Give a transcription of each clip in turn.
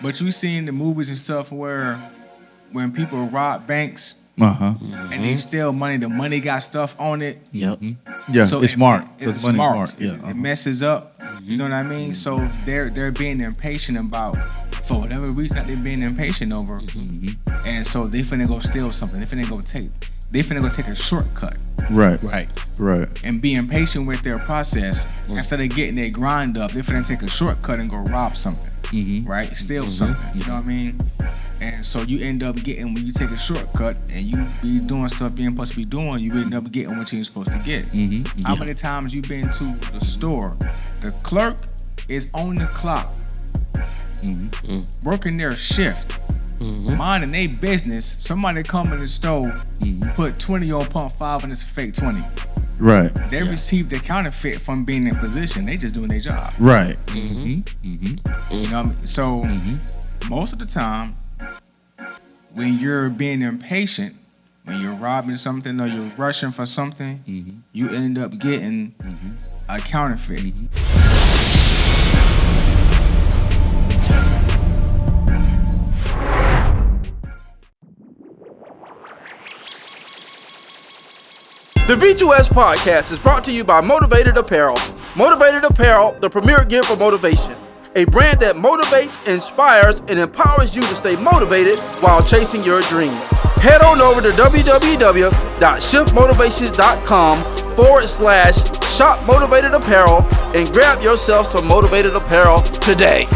But you seen the movies and stuff where when people rob banks and they steal money, the money got stuff on it. Yep. Yeah, So it's smart. It's Money smart. smart. Yeah, It messes up. You know what I mean? So they're being impatient about, for whatever reason that they're being impatient over. And so they finna go steal something. They finna go take a shortcut. Right. And be impatient with their process. Instead of getting their grind up, they finna take a shortcut and go rob something. Right? Steal something. You know what I mean? And so you end up getting, when you take a shortcut and you be doing stuff you're supposed to be doing, you end up getting what you're supposed to get. How many times you been to the store, the clerk is on the clock, working their shift, minding their business. Somebody come in the store, put 20 on pump 5 and it's a fake 20. Right. They received the counterfeit from being in position. They just doing their job. Right. You know what I mean? So most of the time, when you're being impatient, when you're robbing something or you're rushing for something, you end up getting a counterfeit. The B2S podcast is brought to you by Motivated Apparel. Motivated Apparel, the premier gear for motivation. A brand that motivates, inspires, and empowers you to stay motivated while chasing your dreams. Head on over to www.shiftmotivations.com/shop motivated apparel and grab yourself some motivated apparel today.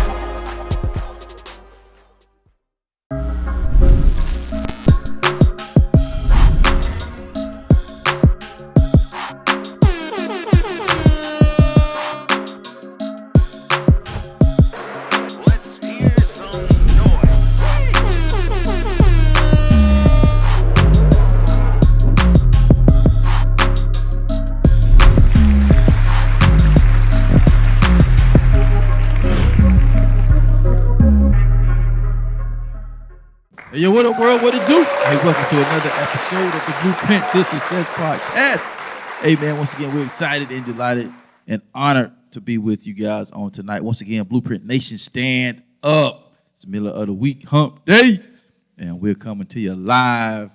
Yo, what up, world? What it do? Hey, welcome to another episode of the Blueprint to Success podcast. Hey, man, once again, we're excited and delighted and honored to be with you guys on tonight. Once again, Blueprint Nation, stand up. It's the middle of the week, hump day, and we're coming to you live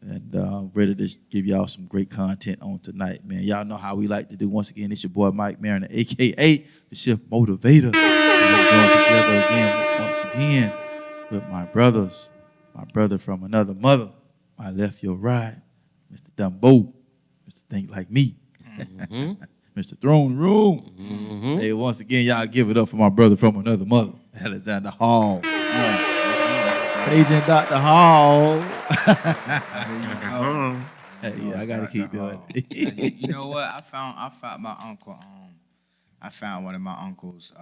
and ready to give y'all some great content on tonight, man. Y'all know how we like to do. Once again, it's your boy, Mike Mariner, a.k.a. the Shift Motivator. We're going together again, once again, with my brothers. My brother from another mother, my left, your right, Mr. Dumbo, Mr. Think Like Me, Mr. Throne Room. Hey, once again, y'all give it up for my brother from another mother, Alexander Hall. Agent Dr. Hall. Hey, yeah, I gotta keep doing it. You know what? I found my uncle. I found one of my uncle's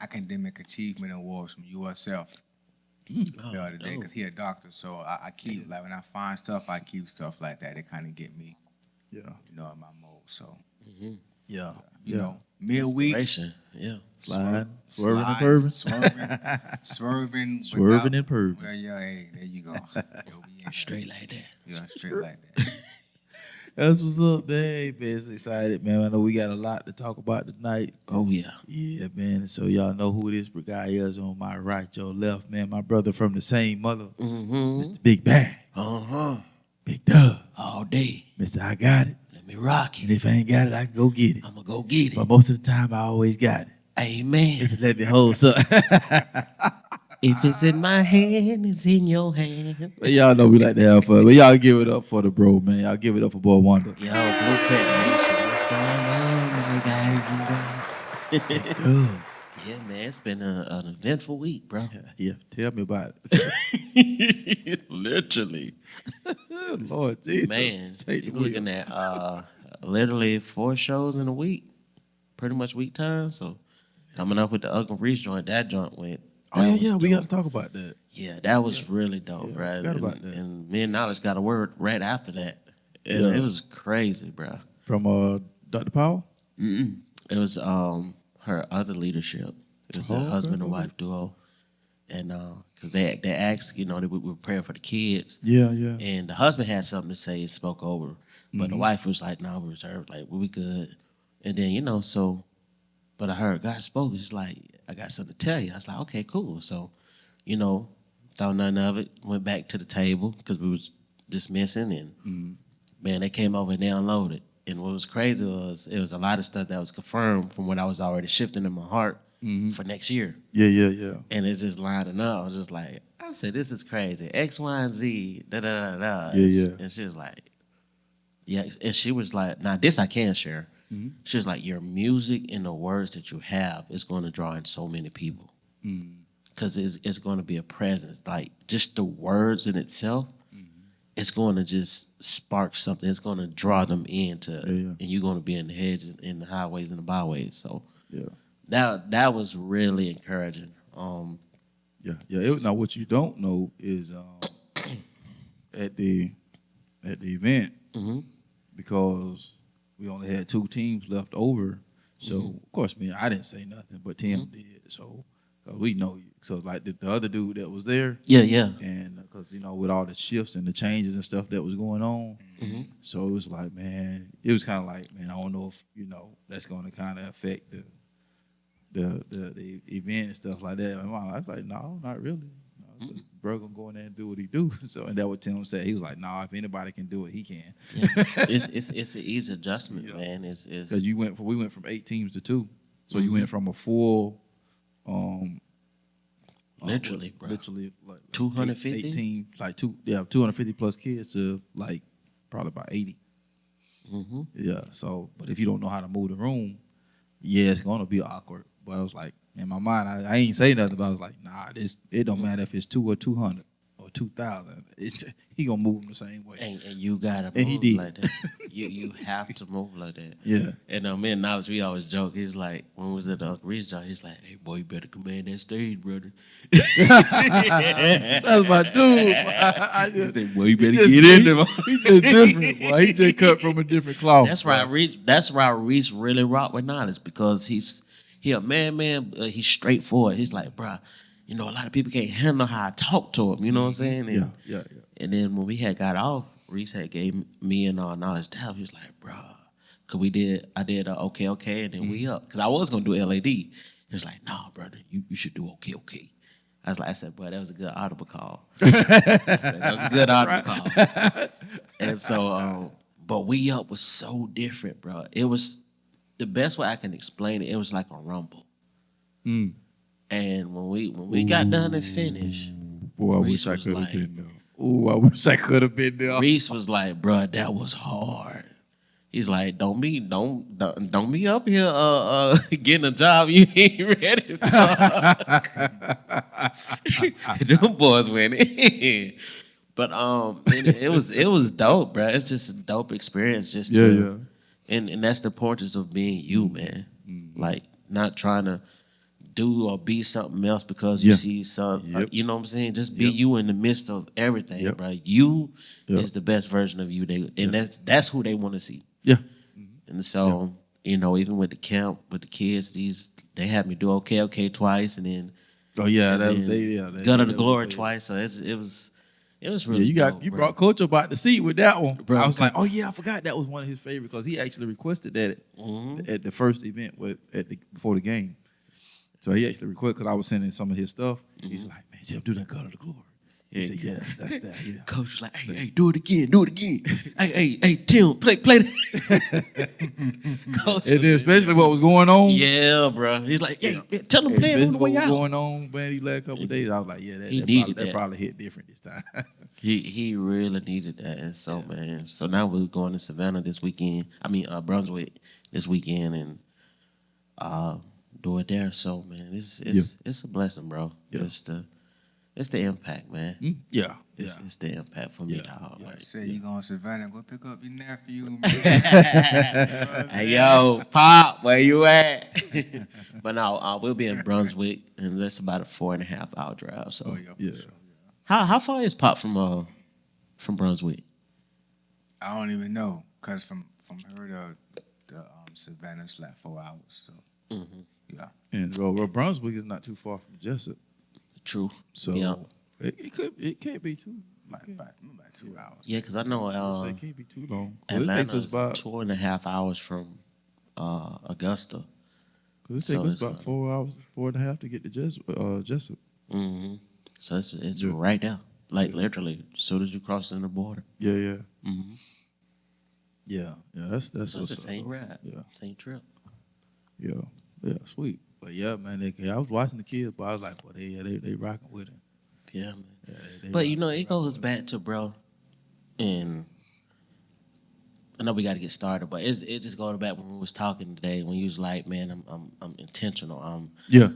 academic achievement awards from USF. The other day, because he a doctor, so I keep, like, when I find stuff, I keep stuff like that. It kind of get me, you know, in my mode. So, you know, midweek, Sliding, swerving and perving. Yeah, hey, there you go. Straight like that. Yeah, straight like that. That's what's up, man. Hey, man, it's excited, man. I know we got a lot to talk about tonight. Oh, yeah. Yeah, man. And so y'all know who this guy is on my right, your left, man. My brother from the same mother, Mr. Big Bang. Big Dub. All day. Mr. I got it. Let me rock And it. if I ain't got it, I can go get it. I'm going to go get it. But most of the time, I always got it. Amen. Just let me hold something. If it's in my hand, it's in your hand. But y'all know we like to have fun. But y'all give it up for the bro, man. Y'all give it up for Boy Wonda. Yo, Blueprint Nation, what's going on, my guys and girls? Yeah, man, it's been an eventful week, bro. Yeah, tell me about it. Literally. Lord Jesus. Man, Take you're the wheel. looking at literally 4 shows in a week, pretty much week time. So coming up with the Uncle Reese joint, that joint went. Oh, yeah, we got to talk about that. Yeah, that was really dope, bro. forgot about that. And me and Knowledge got a word right after that. It was crazy, bro. From Dr. Powell? It was her other leadership. It was a husband and wife duo. And because they asked, you know, we were praying for the kids. Yeah. And the husband had something to say and spoke over. But the wife was like, no, we're reserved. Like, we good. And then, you know, so, but I heard God spoke. It's like, I got something to tell you. I was like, okay, cool. So, you know, thought nothing of it. Went back to the table because we was dismissing, and man, they came over and they unloaded. And what was crazy was it was a lot of stuff that was confirmed from what I was already shifting in my heart for next year. Yeah. And it's just lining up. I was just like, I said, this is crazy. X, Y, and Z, da. Yeah. And she was like, yeah. And she was like, now this I can share. She was like, your music and the words that you have is going to draw in so many people. Because it's going to be a presence. Like, just the words in itself, it's going to just spark something. It's going to draw them into, and you're going to be in the hedge, in the highways and the byways. So that was really encouraging. Now, what you don't know is at the event, because we only had 2 teams left over. So of course, I didn't say nothing, but Tim did. So we know you. So like the other dude that was there, and because with all the shifts and the changes and stuff that was going on, so it was like, man, it was kind of like, man, I don't know if that's going to kind of affect the event and stuff like that. And I was like, no, not really. Bro gonna go in there and do what he do. So, and that what Tim said. He was like, "Nah, if anybody can do it, he can." It's an easy adjustment, man. It's because we went from 8 teams to 2, so you went from a full, literally, bro, like 250 18, like 250 plus kids to like probably about 80. Yeah. So, but if you don't know how to move the room, it's gonna be awkward. But I was like, in my mind, I ain't say nothing, but I was like, nah, it don't matter if it's 2 or 200 or 2,000. He gonna move them the same way. And you gotta and move he did. like that. You have to move like that. Yeah. And me and Knowledge, we always joke. He's like, when we was at the Uncle Reed's job, he's like, hey boy, you better command that stage, brother. That's my dude. He said, boy, you better get in there. He just different, boy. He just cut from a different cloth. That's why Reese really rock with Knowledge, because he a man. He's straightforward. He's like, bruh, a lot of people can't handle how I talk to him. You know what I'm saying? And, Yeah. And then when we had got off, Reese had gave me and Knowledge down. He was like, bruh, cause I did okay, and then we up. Cause I was gonna do LAD. He was like, nah, brother, you should do okay. I said, boy, that was a good audible call. That was a good audible call. And so, but we up was so different, bro. It was the best way I can explain it. It was like a rumble. And when we got done and finished, boy, I wish I could have been there. Ooh, I wish I could have been there. Reese was like, bro, that was hard. He's like, don't be up here getting a job you ain't ready for. Them boys went in. But it was dope, bro. It's just a dope experience, and that's the importance of being you, man. Like, not trying to do or be something else because you see some, you know what I'm saying? Just be you in the midst of everything, bro. You is the best version of you, that's who they want to see. Yeah. And so, even with the camp, with the kids, they had me do okay twice, and then Gun of the Glory twice. So it was really you brought Coach up out the seat with that one. Bro, I was like, oh yeah, I forgot that was one of his favorites because he actually requested that at the first event before the game. So he actually requested, because I was sending some of his stuff. He's like, man, Jeff, do that Gun of the Glory. He said, yes, that's that. Yeah. Coach was like, hey, do it again. hey, Tim, play that. Coach, and then especially what was going on. Yeah, bro. He's like, hey, tell them play on the way out. What was going on, man, these last couple of days. I was like, yeah, that probably hit different this time. He really needed that. And so, man, so now we're going to Savannah this weekend. Brunswick this weekend, and do it there. So, man, it's a blessing, bro. Yeah. It's the impact, man. It's the impact for me, dog. Like, say you going to Savannah, go pick up your nephew. Man. Hey, yo, Pop, where you at? But no, we'll be in Brunswick, and that's about a 4.5 hour drive. So, How far is Pop from Brunswick? I don't even know, cause from her to Savannah it's like 4 hours. So yeah. And Brunswick is not too far from Jessup. True. So it can't be too. About 2 hours. Yeah, because I know it can't be too long. Atlanta's about 2.5 hours from Augusta. Cause it takes us about 4 hours, 4.5 to get to Jessup. Mm-hmm. So it's right there, like literally, as soon as you cross in the border. Yeah. Mm-hmm. Yeah. That's So it's the same ride. Yeah. Same trip. Yeah, sweet. But yeah, man, I was watching the kids, but I was like, well, they rocking with it. Yeah, man. Yeah, But it goes back to, bro, and I know we got to get started, but it just going back when we was talking today, when you was like, man, I'm intentional. Yeah.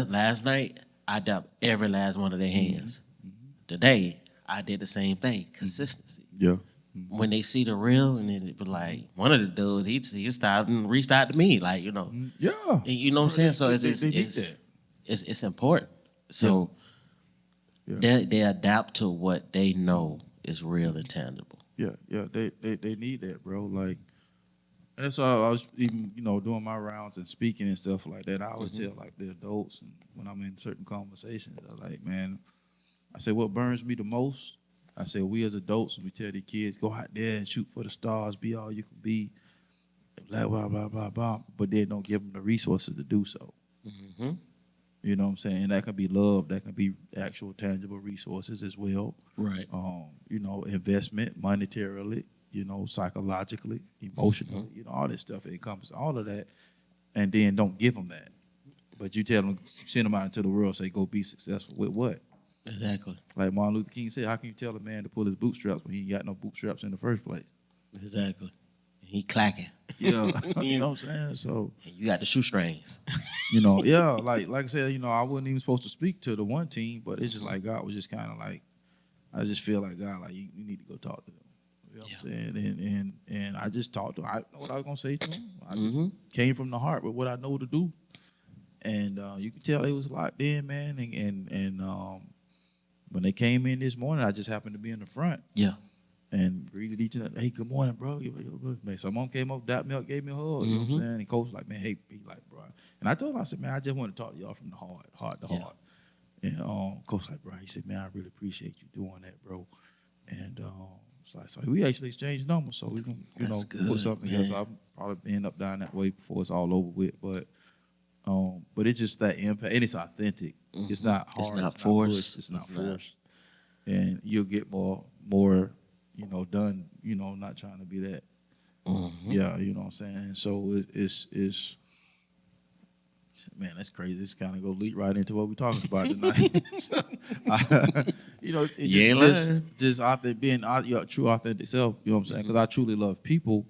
Last night I dumped every last one of their hands. Today I did the same thing. Consistency. Yeah. When they see the real, and then it was like one of the dudes, he stopped and reached out to me, like, Yeah. And you know what I'm saying. So it's important. So they adapt to what they know is real and tangible. Yeah. They need that, bro. Like, and that's why I was even doing my rounds and speaking and stuff like that. I always tell like the adults, and when I'm in certain conversations, I'm like, man, I say what burns me the most. I say, we as adults, we tell the kids, go out there and shoot for the stars, be all you can be, blah, blah, blah, blah, blah, but then don't give them the resources to do so. Mm-hmm. You know what I'm saying? And that can be love, that can be actual tangible resources as well. Right. Investment, monetarily, psychologically, emotionally, all this stuff. It encompasses all of that, and then don't give them that. But you tell them, send them out into the world, say, go be successful with what? Exactly. Like Martin Luther King said, how can you tell a man to pull his bootstraps when he ain't got no bootstraps in the first place? Exactly. He clacking. Yeah. You know what I'm saying? So you got the shoestrings. like I said, I wasn't even supposed to speak to the one team, but it's just like God was just kind of like, I just feel like God, like you need to go talk to them. You know what I'm saying? And I just talked to him. I know what I was gonna say to him. I just came from the heart with what I know to do. And you can tell they was locked in, man, and when they came in this morning, I just happened to be in the front. Yeah. And greeted each other. Hey, good morning, bro. Man, someone came up, dapped me up, gave me a hug. You know what I'm saying? And coach was like, man, hey, he like, bro. And I told him, I said, man, I just want to talk to y'all from the heart to heart. And coach like, bro, he said, man, I really appreciate you doing that, bro. And so we actually exchanged numbers. So we can, put something together. So I'll probably end up down that way before it's all over with. But it's just that impact, and it's authentic. Mm-hmm. It's not hard. It's not forced. It's not forced. And you'll get more, done. Not trying to be that. Mm-hmm. Yeah, you know what I'm saying. So it's man, that's crazy. This kind of go lead right into what we're talking about tonight. Just out there being your true authentic self. You know what I'm saying? Because I truly love people.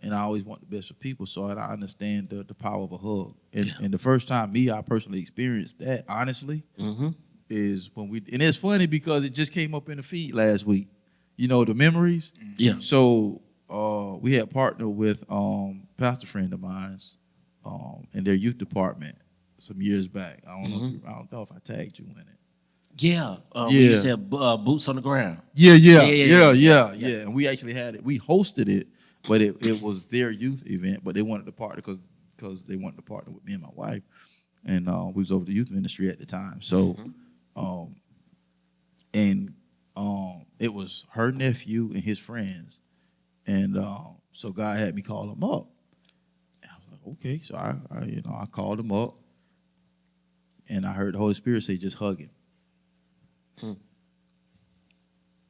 And I always want the best for people, so I understand the power of a hug. And the first time I personally experienced that, honestly, is when and it's funny because it just came up in the feed last week. The memories. Yeah. So we had partnered with pastor friend of mine's in their youth department some years back. I don't know if I tagged you in it. Yeah. You said boots on the ground. Yeah. And we actually had it. We hosted it. But it was their youth event, but they wanted to partner because they wanted to partner with me and my wife, and we was over the youth ministry at the time. So, it was her nephew and his friends, and so God had me call them up. And I was like, okay. So I called them up, and I heard the Holy Spirit say, just hug him.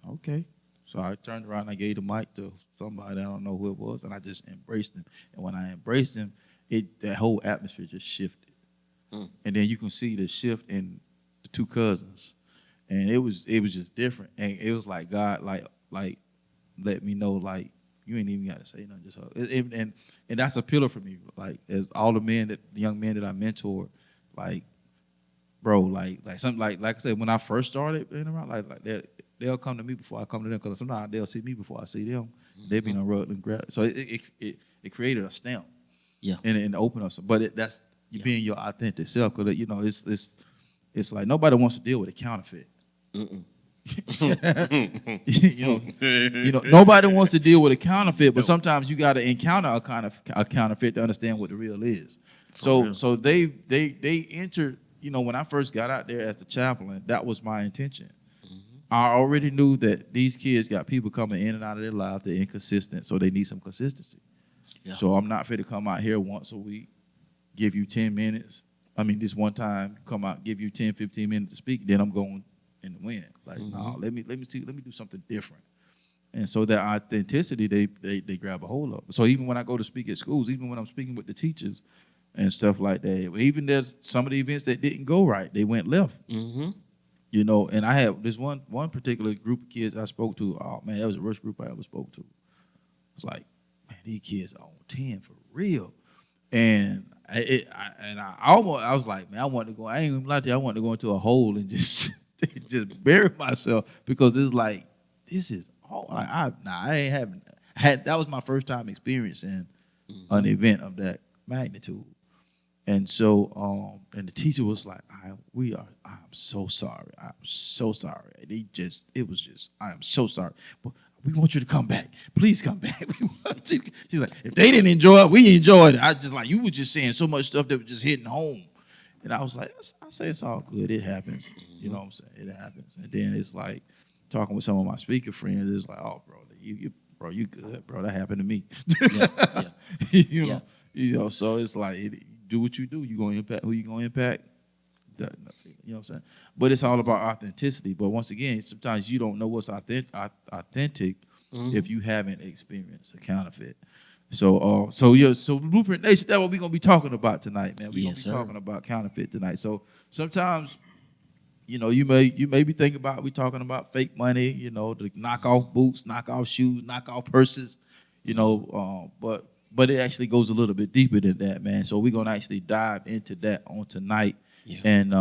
Okay. So I turned around and I gave the mic to somebody, I don't know who it was, and I just embraced him. And when I embraced him, that whole atmosphere just shifted. And then you can see the shift in the two cousins. And it was just different. And it was like God like let me know, like, you ain't even got to say nothing, just hug. And that's a pillar for me. Like, as all the young men that I mentored, like, bro, like something like I said, when I first started being around, like that. They'll come to me before I come to them, because sometimes they'll see me before I see them. They be on road and grab. So it created a stamp. Yeah. And open up some. But that's you being your authentic self, because it's like nobody wants to deal with a counterfeit. Nobody wants to deal with a counterfeit, but sometimes you got to encounter a counterfeit to understand what the real is. So they entered. When I first got out there as the chaplain, that was my intention. I already knew that these kids got people coming in and out of their lives. They're inconsistent, so they need some consistency. Yeah. So I'm not fit to come out here once a week, give you 10 minutes. I mean, this one time, come out, give you 10, 15 minutes to speak, then I'm going in the wind. Like, no, let me do something different. And so that authenticity, they grab a hold of. So even when I go to speak at schools, even when I'm speaking with the teachers and stuff like that, even there's some of the events that didn't go right, they went left. You know, and I had this one particular group of kids I spoke to. Oh man, that was the worst group I ever spoke to. It's like, man, these kids are on 10 for real. And I was like, man, I wanted to go. I ain't gonna lie to you, I wanted to go into a hole and just bury myself, because it's like, this is all I ain't having. That was my first time experiencing an event of that magnitude. And so, and the teacher was like, I'm so sorry. I'm so sorry. It was just, I am so sorry. But we want you to come back. Please come back. She's like, if they didn't enjoy it, we enjoyed it. I just like, you were just saying so much stuff that was just hitting home. And I was like, I say it's all good. It happens. You know what I'm saying? It happens. And then it's like, talking with some of my speaker friends, it's like, oh, bro, you good, bro. That happened to me. You know, so it's like, do what you do. You're going to impact who you're going to impact. You know what I'm saying? But it's all about authenticity. But once again, sometimes you don't know what's authentic if you haven't experienced a counterfeit. So Blueprint Nation, that's what we're going to be talking about tonight, man. We're going to be talking about counterfeit tonight. So sometimes, you know, you may be thinking about, we talking about fake money, you know, the knockoff boots, knockoff shoes, knockoff purses, you know, but it actually goes a little bit deeper than that, man. So we're gonna actually dive into that on tonight, and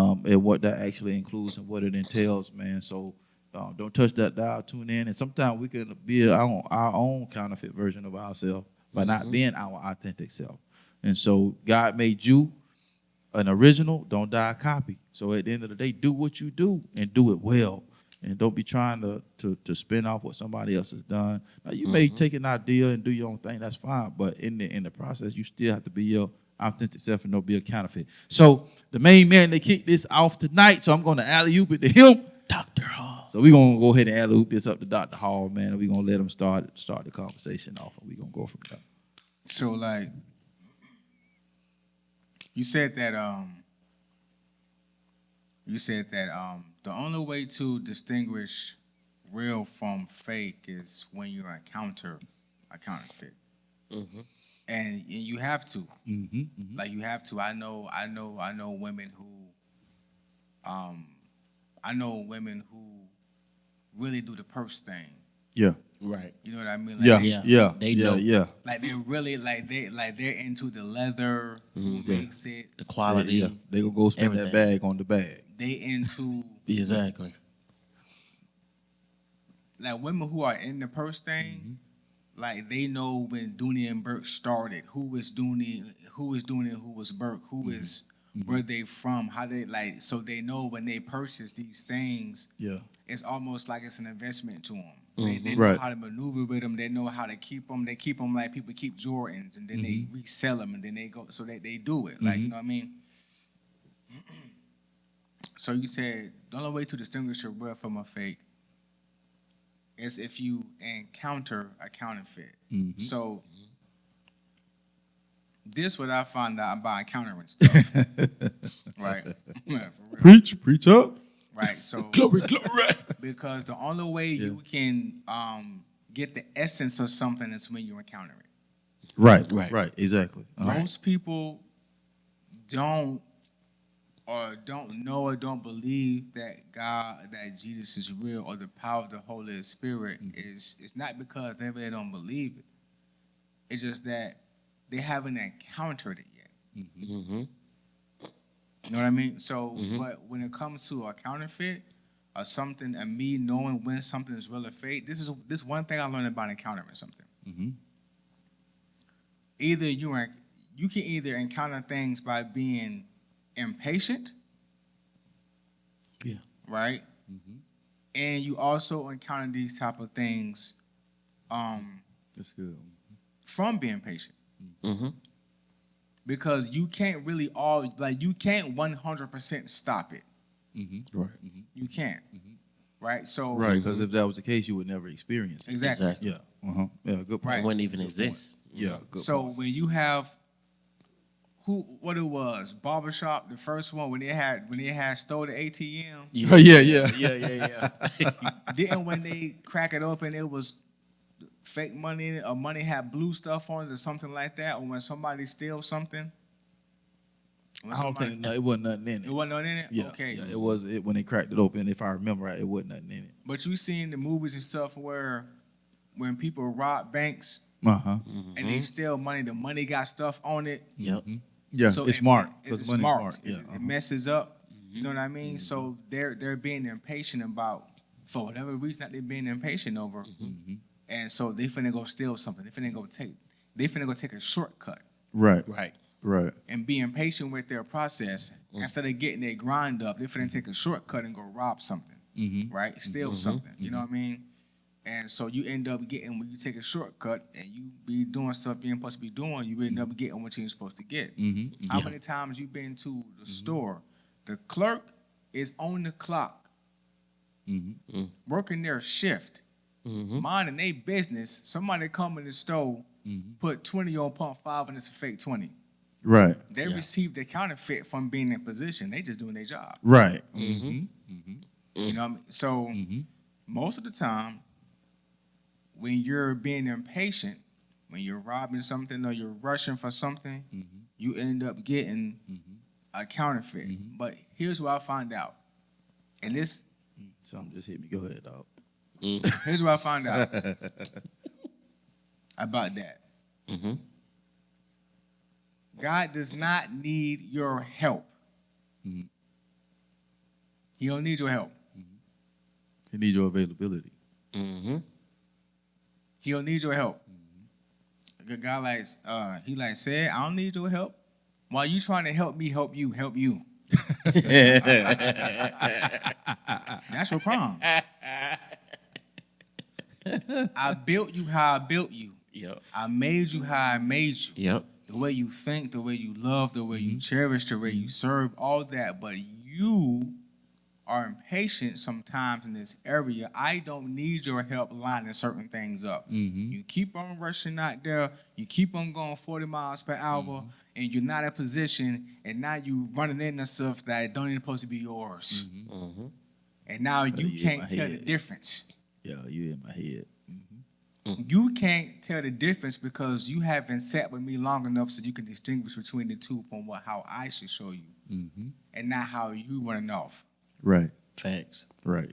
what that actually includes and what it entails, man. So don't touch that dial, tune in, and sometimes we can be our own counterfeit version of ourselves by not being our authentic self. And so God made you an original, don't die a copy. So at the end of the day, do what you do and do it well. And don't be trying to spin off what somebody else has done. Now, you may take an idea and do your own thing, that's fine. But in the process, you still have to be your authentic self and don't be a counterfeit. So the main man, they kicked this off tonight. So I'm going to alley-oop it to him, Dr. Hall. So we're going to go ahead and alley-oop this up to Dr. Hall, man. And we're going to let him start the conversation off. And we're going to go from there. So, like, you said that the only way to distinguish real from fake is when you encounter a counterfeit, and you have to, like you have to. I know women who really do the purse thing. Yeah. Right. You know what I mean? Like They know. Yeah. Like they really they're into the leather, who makes it, The quality. Yeah. They gonna go spend that bag on the bag. They into Exactly. like women who are in the purse thing, like they know when Dooney and Burke started, who was Dooney, who was Burke, who is where they from, how they like, so they know when they purchase these things, it's almost like it's an investment to them. They know how to maneuver with them. They know how to keep them. They keep them like people keep Jordans, and then they resell them, and then they go. So they do it. Like, you know what I mean? So you said the only way to distinguish a real from a fake is if you encounter a counterfeit. So this what I found out by encountering stuff, right? Yeah, for real. Preach up. Right. So Glory. because the only way you can get the essence of something is when you encounter it. Right. Exactly. Most people don't know or don't believe that that Jesus is real, or the power of the Holy Spirit is. It's not because they really don't believe it. It's just that they haven't encountered it yet. You know what I mean? So, but when it comes to a counterfeit or something, and me knowing when something is real or fake, this one thing I learned about encountering something. Either you can either encounter things by being impatient, right, and you also encounter these type of things, That's good. from being patient. Because you can't really you can't 100% stop it. Right. You can't. right? So Right, because if that was the case, you would never experience it. exactly. Yeah. Yeah. Good point. Right. It wouldn't even exist. Yeah. Good So point. when you have what it was, barbershop, the first one when they had stole the ATM, Yeah. didn't when they crack it open it was fake money in it, or money had blue stuff on it or something like that, or when somebody steals something. I don't think it wasn't nothing in it. It wasn't nothing in it. Yeah. Okay. Yeah, it was when they cracked it open. If I remember right, it wasn't nothing in it. But you seen the movies and stuff where when people rob banks and they steal money, the money got stuff on it. Yep. Yeah, So it's smart. It's Money's smart. Yeah. It messes up. You know what I mean? So they're being impatient about, for whatever reason that they're being impatient over, and so they finna go steal something. They finna go take a shortcut Right. and be impatient with their process. Instead of getting their grind up, they finna take a shortcut and go rob something, right? Steal something. You know what I mean? And so you end up getting, when you take a shortcut and you be doing stuff you're supposed to be doing, you end up getting what you're supposed to get. How many times you been to the store, the clerk is on the clock, working their shift, minding their business. Somebody come in the store, put 20 on pump 5 and it's a fake 20. Right. They received the counterfeit from being in position. They just doing their job. Right. You know what I mean? So most of the time, when you're being impatient, when you're robbing something or you're rushing for something, you end up getting a counterfeit. But here's what I find out. And this, Something just hit me. Go ahead, dog. here's what I find out about that. God does not need your help. He don't need your help. He needs your availability. He don't need your help. A guy like said, I don't need your help. Why you trying to help me help you? That's your problem. I built you how I built you. Yep. I made you how I made you. Yep. The way you think, the way you love, the way you cherish, the way you serve, all that. But you are impatient sometimes in this area. I don't need your help lining certain things up. You keep on rushing out there. You keep on going 40 miles per hour, and you're not in position, and now you running into stuff that don't even supposed to be yours. And now you can't tell the difference. Yeah, you in my head. You can't tell the difference because you haven't sat with me long enough so you can distinguish between the two from how I should show you, and not how you running off. Right. Facts. Right.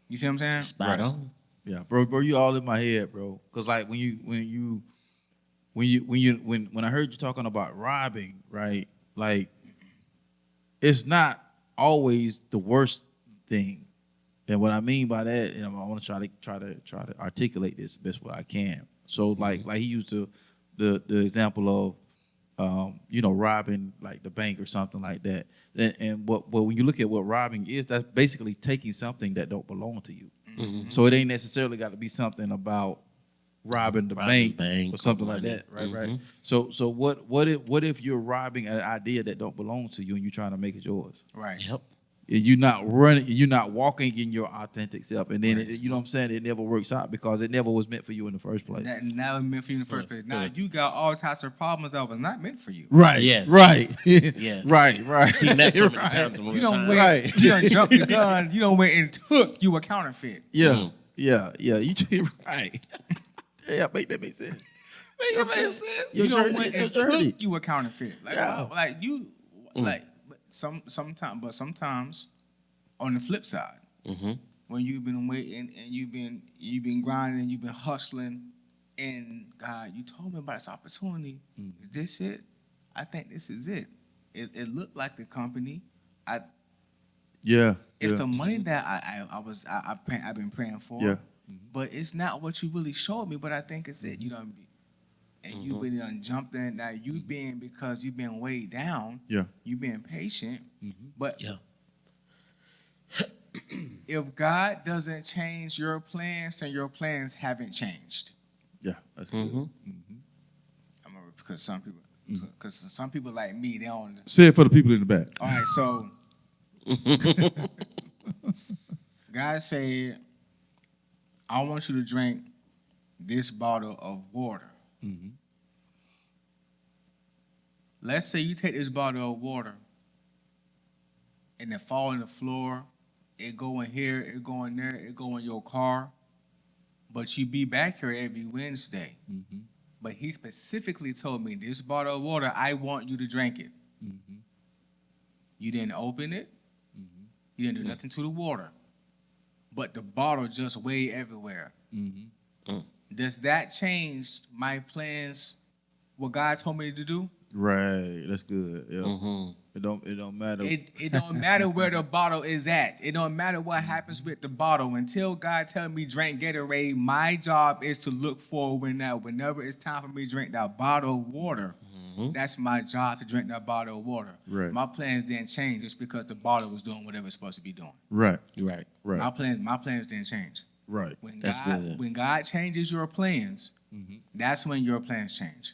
You see what I'm saying? Spot on. Yeah, bro, you all in my head, bro. Cause like when I heard you talking about robbing, right? Like it's not always the worst thing. And what I mean by that, I want to try to articulate this the best way I can. So like he used the example of robbing like the bank or something like that. And when you look at what robbing is, that's basically taking something that don't belong to you. So it ain't necessarily got to be something about robbing the bank or something like that, right? Right. So what if you're robbing an idea that don't belong to you and you're trying to make it yours? Right. Yep. You're not running, you're not walking in your authentic self, and then you know what I'm saying, it never works out because it never was meant for you in the first place. That never meant for you in the first place. Now you got all types of problems that was not meant for you. Right. Yes. Right. Yes. Right. Seen that so many times. You don't wait. You don't jump the gun. You don't wait and took you a counterfeit. Yeah. Yeah. You right. Yeah, make that make sense. You don't wait and took you a counterfeit. Like, Yeah. like you, like sometimes on the flip side, when you've been waiting and you've been grinding and you've been hustling, and God, you told me about this opportunity. Is this it? I think this is it. It looked like the company. It's the money that I've been praying for. Yeah. But it's not what you really showed me. But I think it's it. You know what I mean? And you've been jumped in. Now because you've been weighed down. Yeah. You've been patient. But Yeah. if God doesn't change your plans, then your plans haven't changed. Yeah. That's good. Because some people like me, they don't. Say it for the people in the back. All right, so God said, I want you to drink this bottle of water. Mm-hmm. Let's say you take this bottle of water and it fall on the floor, it go in here, it go in there, it go in your car, but you be back here every Wednesday. Mm-hmm. But he specifically told me, this bottle of water, I want you to drink it. Mm-hmm. You didn't open it. Mm-hmm. You didn't do nothing to the water. But the bottle just weighed everywhere. Mm-hmm. Does that change my plans, what God told me to do? Right. That's good. Yeah. Mm-hmm. It don't matter. It don't matter where the bottle is at. It don't matter what happens with the bottle. Until God tell me drink Gatorade, my job is to look for whenever it's time for me to drink that bottle of water. Mm-hmm. That's my job, to drink that bottle of water. Right. My plans didn't change just because the bottle was doing whatever it's supposed to be doing. Right. Right. Right. My plans didn't change. Right. That's good. When God changes your plans, that's when your plans change.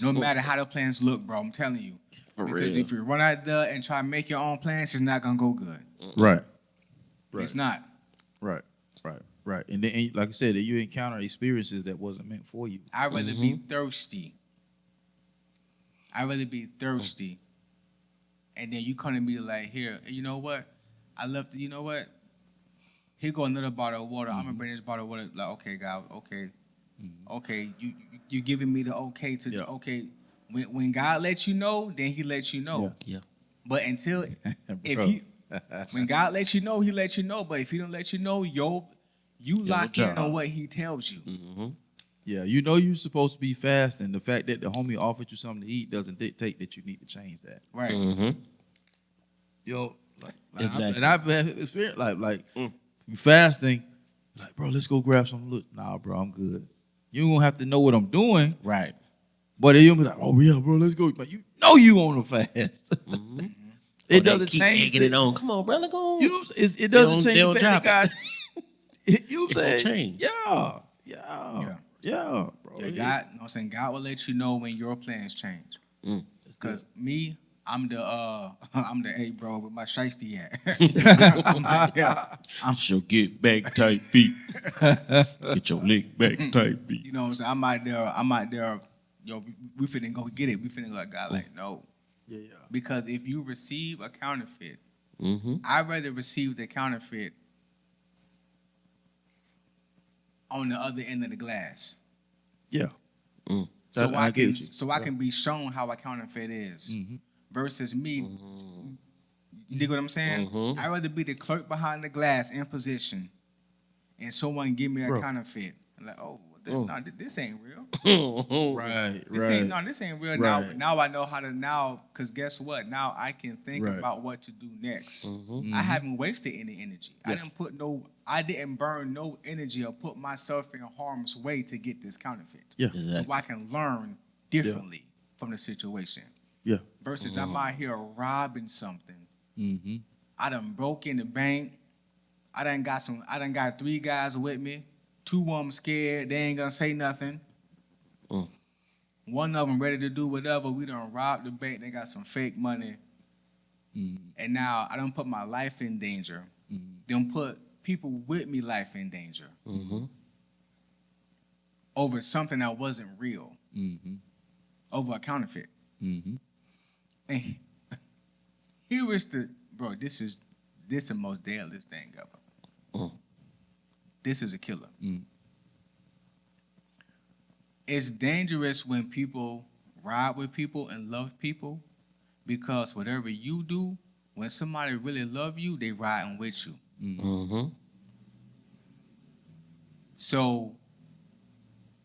No matter how the plans look, bro, I'm telling you. For Because real. if you run out there and try to make your own plans, it's not gonna go good. Right. Right. It's not. Right. Right. Right. And then, like I said, you encounter experiences that wasn't meant for you. I'd rather be thirsty. I'd rather be thirsty. And then you come to me like, here, you know what? I left, you know what? Here go another bottle of water. I'm gonna bring this bottle of water. Like, okay, God, okay. Okay, you giving me the okay to okay. When God lets you know, then he lets you know. Yeah. But until if Bro. he when God lets you know, he lets you know. But if he don't let you know, you lock in job. on what he tells you. Mm-hmm. Yeah, you know you're supposed to be fasting. The fact that the homie offered you something to eat doesn't dictate that you need to change that. Right. Mm-hmm. Yo, Exactly. I've had experience like you fasting, like, bro, let's go grab some. Look, nah, bro, I'm good. You don't have to know what I'm doing, Right. but you'll be like, oh yeah, bro, let's go. But you know you on a fast. Mm-hmm. It doesn't keep change. egging it on. Come on, brother, go on. You know what I'm saying? It doesn't change they'll the fact drop that God. You know what I'm It saying? gonna change. Yeah, bro. Yeah, God, you know what I'm saying? God will let you know when your plans change. Because me, I'm the hey bro with my shiesty at. I shall get back tight feet. Get your leg back tight feet. You know what I'm saying? I'm out there, yo, we finna go get it. We finna let God like, no. Yeah. Because if you receive a counterfeit, Mm-hmm. I'd rather receive the counterfeit on the other end of the glass. Yeah. So I get you. I can be shown how a counterfeit is. Versus me, you dig what I'm saying? I'd rather be the clerk behind the glass in position and someone give me a counterfeit. I'm like, oh, this ain't real. Right. This ain't real. Right. Now I know how to because guess what? Now I can think about what to do next. I haven't wasted any energy. I didn't burn no energy or put myself in harm's way to get this counterfeit. Yeah. Exactly. So I can learn differently from the situation. Yeah. Versus I'm out here robbing something. Mm-hmm. I done broke in the bank. I done got 3 guys with me. 2 of them scared. They ain't gonna say nothing. One of them ready to do whatever. We done robbed the bank. They got some fake money. And now I done put my life in danger. Then put people with me life in danger. Over something that wasn't real. Over a counterfeit. And here is this is the most deadliest thing ever. This is a killer. It's dangerous when people ride with people and love people because whatever you do, when somebody really love you, they riding with you. So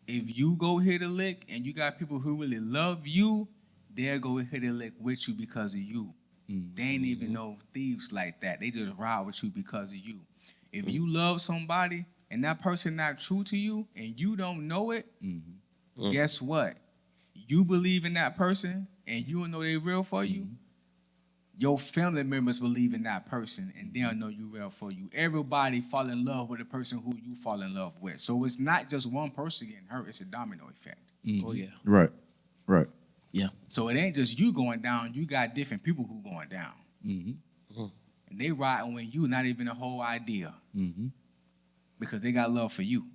if you go hit a lick and you got people who really love you, they'll go hit a lick with you because of you. They ain't even no thieves like that. They just ride with you because of you. If you love somebody and that person not true to you and you don't know it, guess what? You believe in that person and you don't know they real for you. Your family members believe in that person and they'll know you real for you. Everybody fall in love with the person who you fall in love with. So it's not just one person getting hurt. It's a domino effect. Oh, yeah. Right. Yeah. So it ain't just you going down. You got different people who going down. And and they riding with you, not even a whole idea, because they got love for you.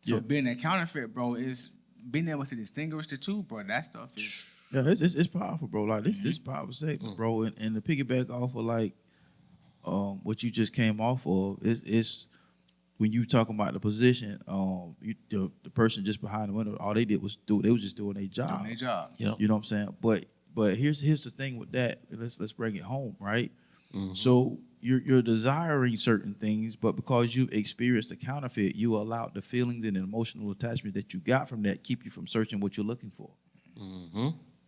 So being a counterfeit, bro, is being able to distinguish the two, bro. That stuff is it's powerful, bro. Like this powerful statement, bro. And to piggyback off of like what you just came off of, it's when you talking about the position, the person just behind the window, all they did was they was just doing their job. Yep. You know what I'm saying? But here's the thing with that. Let's bring it home, right? So you're desiring certain things, but because you've experienced a counterfeit, you allowed the feelings and emotional attachment that you got from that keep you from searching what you're looking for.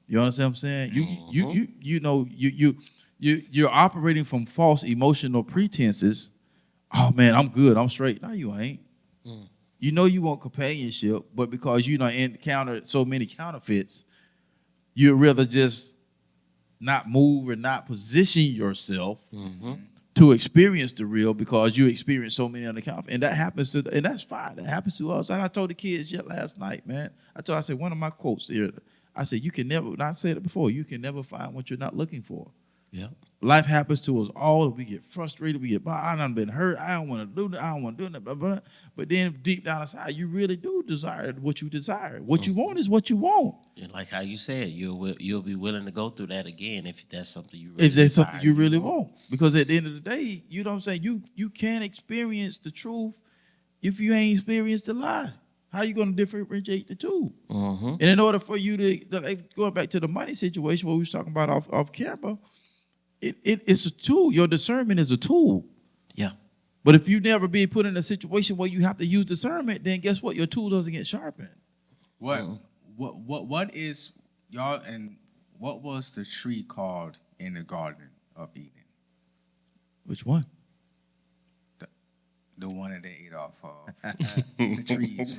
You understand what I'm saying? You're operating from false emotional pretenses. Oh man, I'm good, I'm straight. No, you ain't. You know you want companionship, but because you don't encounter so many counterfeits, you'd rather just not move and not position yourself to experience the real because you experience so many other counterfeits. And that happens and that's fine. That happens to us. And I told the kids last night, man. I said one of my quotes here. I said, you can never, and I've said it before, you can never find what you're not looking for. Yeah. Life happens to us all. We get frustrated. We get, I done been hurt. I don't want to do that. I don't want to do that. Blah, blah, blah. But then deep down inside, you really do desire what you desire. What you want is what you want. And like how you said, you'll be willing to go through that again if that's something you really if there's something you really want. Because at the end of the day, you know what I'm saying, you can't experience the truth if you ain't experienced the lie. How you going to differentiate the two? And in order for you to, going back to the money situation, what we was talking about off camera, it's a tool. Your discernment is a tool. Yeah. But if you never be put in a situation where you have to use discernment, then guess what? Your tool doesn't get sharpened. What is y'all, and what was the tree called in the Garden of Eden? Which one? The one that they ate off of. The trees.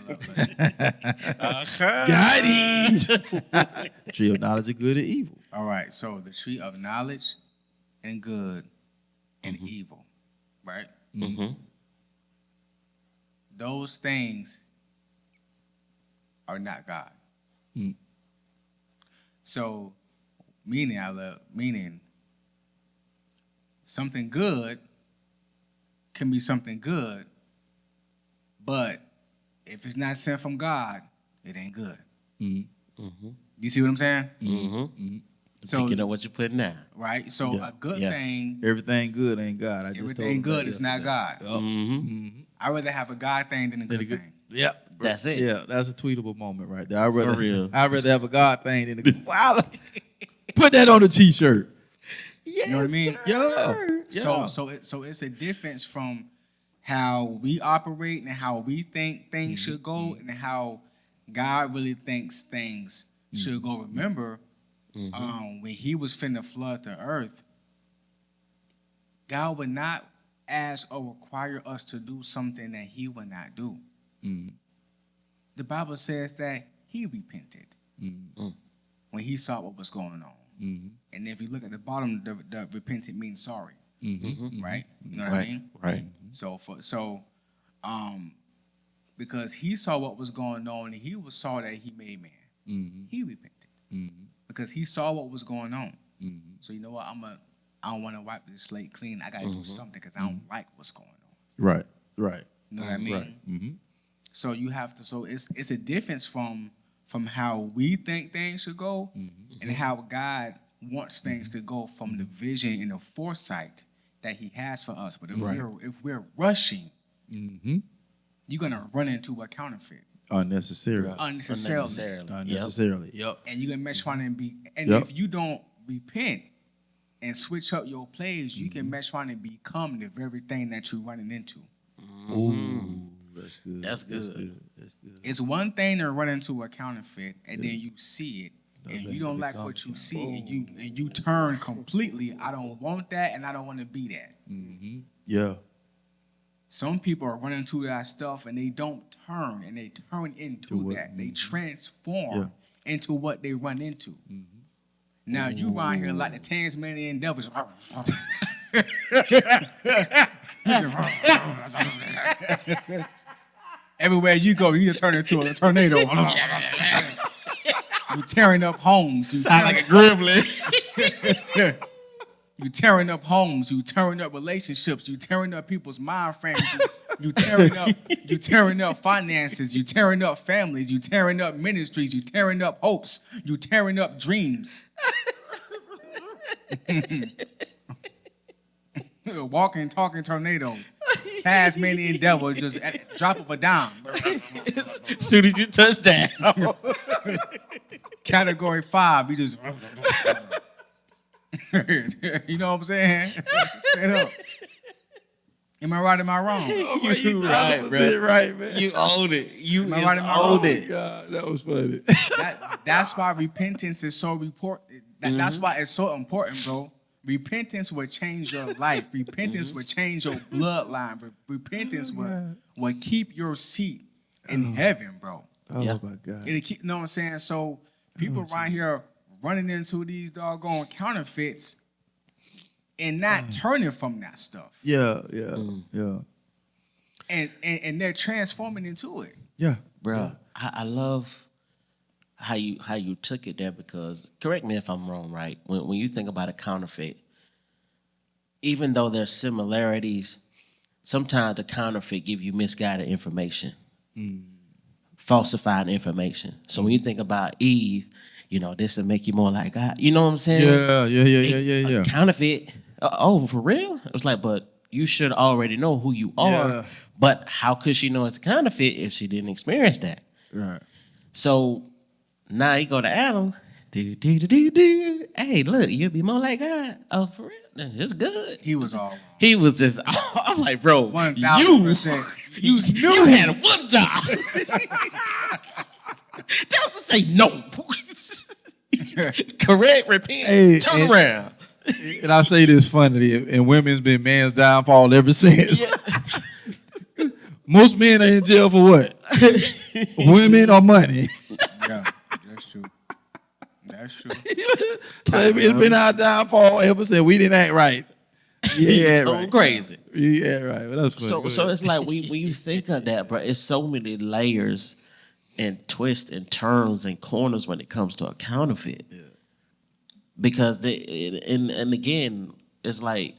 Got it. Tree of knowledge of good and evil. All right, so the tree of knowledge and good and evil, right? Those things are not God. So, meaning something good can be something good, but if it's not sent from God, it ain't good. You see what I'm saying? So picking up what you're putting down. Right? So a good thing. Everything good ain't God. Everything good is not God. I'd rather have a God thing than a good thing. Yep. That's it. Yeah, that's a tweetable moment right there. For real. I'd rather have a God thing than a good Put that on a t-shirt. You know what I mean? Yeah. So it's a difference from how we operate and how we think things should go and how God really thinks things should go. Remember, when he was finna flood the earth, God would not ask or require us to do something that he would not do. The Bible says that he repented when he saw what was going on. And if you look at the bottom, the repentant means sorry. Right? You know what I mean? Right. So because he saw what was going on and he saw that he made man. He repented. Because he saw what was going on. So you know what? I don't want to wipe this slate clean. I gotta do something because I don't like what's going on. Right. You know what I mean? So you have to. So it's a difference from how we think things should go and how God wants things to go from the vision and the foresight that he has for us. But if we're rushing, you're gonna run into a counterfeit. Unnecessarily. Yep. And you're gonna mess around and if you don't repent and switch up your plays, you can mess around and become the very thing that you're running into. Ooh, that's good. That's good. It's one thing to run into a counterfeit and then you see it and you don't like what you see and you turn completely. I don't want that and I don't want to be that. Yeah. Some people are running into that stuff and they don't turn and they turn into that. They transform into what they run into. Now you around here like the Tasmanian devils. Everywhere you go, you just turn into a tornado. You're tearing up homes. Sound like a gremlin. You tearing up homes, you tearing up relationships, you tearing up people's mind frames, you tearing up finances, you tearing up families, you tearing up ministries, you tearing up hopes, you tearing up dreams. Walking, talking tornado. Tasmanian devil just at the drop of a dime. As soon as you touch that. Category 5, you just you know what I'm saying? Straight up. Am I right? Am I wrong? You right, bro. Right, man. You own it. You Am I right? Am I own wrong? it. God, that was funny. That's why repentance is so important. That's why it's so important, bro. Repentance will change your life. Repentance will change your bloodline. Repentance will keep your seat in heaven, bro. Oh Yeah. my God. It'll keep, you know what I'm saying? So people right here running into these doggone counterfeits and not turning from that stuff. Yeah. And they're transforming into it. Yeah. Bro, I love how you took it there, because correct me if I'm wrong, right? When you think about a counterfeit, even though there's similarities, sometimes the counterfeit give you misguided information, falsified information. So when you think about Eve, this will make you more like God. You know what I'm saying? Yeah. A counterfeit. Oh, for real? It was like, but you should already know who you are. Yeah. But how could she know it's a counterfeit if she didn't experience that? Right. So now you go to Adam. Do. Hey, look, you'll be more like God. Oh, for real? It's good. He was all wrong. He was just, I'm like, bro, 1000%. you had one job. That was to say no. Correct, repent, Hey, turn around. And I say this funny, and women's been man's downfall ever since. Yeah. Most men are in jail for what? Women or money. Yeah, that's true. That's true. It's been our downfall ever since we didn't act right. Yeah, right. Crazy. Yeah, right. But that's funny. So it's like when you think of that, bro, it's so many layers and twists and turns and corners when it comes to a counterfeit. Yeah. Because and again, it's like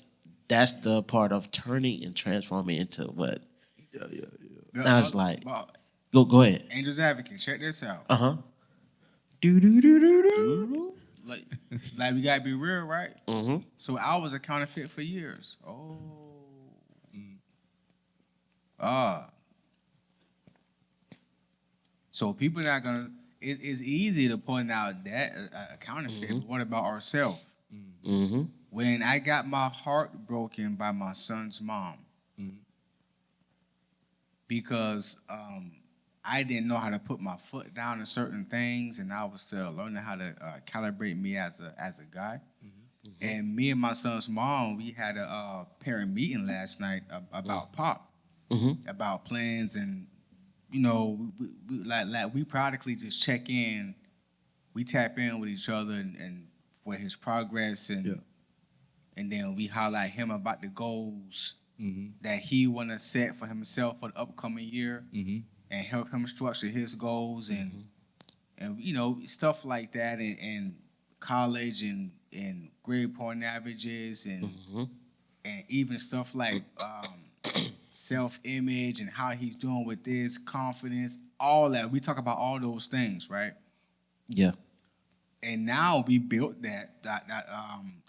that's the part of turning and transforming into what? Yeah. Now it's like, go ahead. Angel's Advocate, check this out. Uh-huh. Like we gotta be real, right? Mm-hmm. So I was a counterfeit for years. So people not gonna. It's easy to point out that a counterfeit. But what about ourselves? Mm-hmm. When I got my heart broken by my son's mom, because I didn't know how to put my foot down in certain things, and I was still learning how to calibrate me as a guy. And me and my son's mom, we had a parent meeting last night about Pop, about plans, and we practically just check in, we tap in with each other and for his progress, and then we highlight him about the goals that he want to set for himself for the upcoming year. And help him structure his goals and stuff like that, and college and grade point averages and even stuff like self-image and how he's doing with this confidence, all that. We talk about all those things, right? Yeah. And now we built that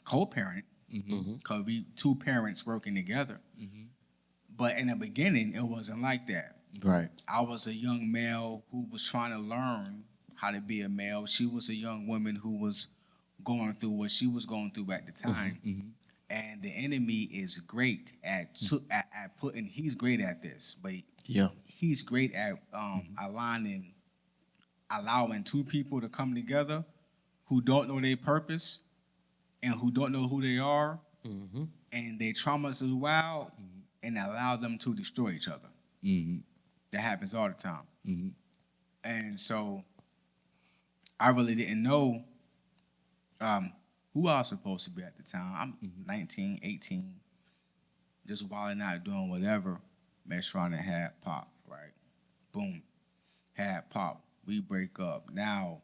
co-parent because we two parents working together. But in the beginning, it wasn't like that. Right. I was a young male who was trying to learn how to be a male. She was a young woman who was going through what she was going through at the time. And the enemy is great at putting. He's great at this, but he's great at allowing two people to come together who don't know their purpose and who don't know who they are, and their traumas as well, and allow them to destroy each other. That happens all the time. And so I really didn't know who I was supposed to be at the time. I'm 19, 18, just wilding out, doing whatever. Met Sharon and had Pop, right? Boom. Had Pop. We break up. Now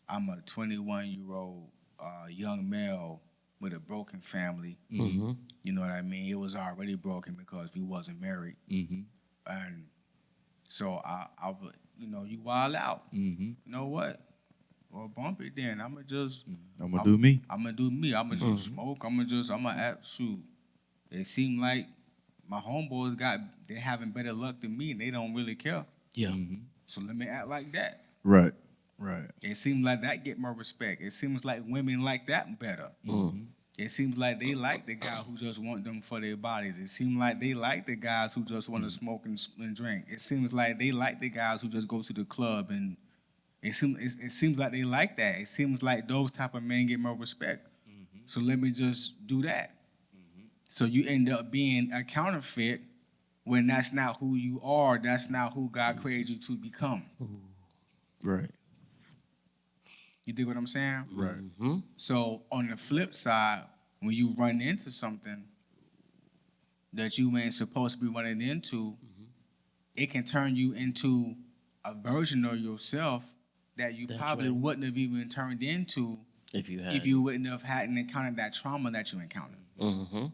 I'm a 21-year-old young male with a broken family. Mm-hmm. You know what I mean? It was already broken because we wasn't married. Mm-hmm. And so I would, you wild out. Mm-hmm. You know what? Well, bump it then. I'm gonna do me. I'm gonna do me. I'm gonna just smoke. I'm gonna act, shoot. It seemed like my homeboys they're having better luck than me and they don't really care. Yeah. Mm-hmm. So let me act like that. Right. It seems like that get more respect. It seems like women like that better. Mm-hmm. It seems like they like the guy who just want them for their bodies. It seems like they like the guys who just want to smoke and drink. It seems like they like the guys who just go to the club, and it seems like they like that. It seems like those type of men get more respect. Mm-hmm. So let me just do that. Mm-hmm. So you end up being a counterfeit when that's not who you are. That's not who God created you to become. Right. You dig what I'm saying? Right. Mm-hmm. So on the flip side, when you run into something that you ain't supposed to be running into, it can turn you into a version of yourself that you probably wouldn't have even turned into if you wouldn't have hadn't encountered that trauma that you encountered. Mm-hmm.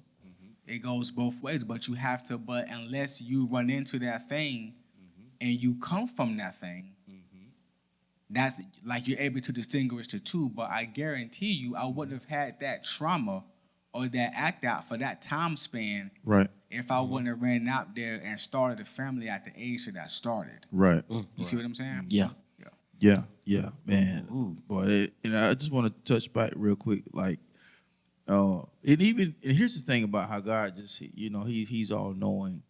It goes both ways, but you have to. But unless you run into that thing and you come from that thing, that's like you're able to distinguish the two. But I guarantee you, I wouldn't have had that trauma or that act out for that time span, Right. if I wouldn't have ran out there and started a family at the age that I started. Right. You see what I'm saying? Yeah. Yeah, man. Ooh. Boy, I just want to touch back real quick, like, and here's the thing about how God just, he's all knowing,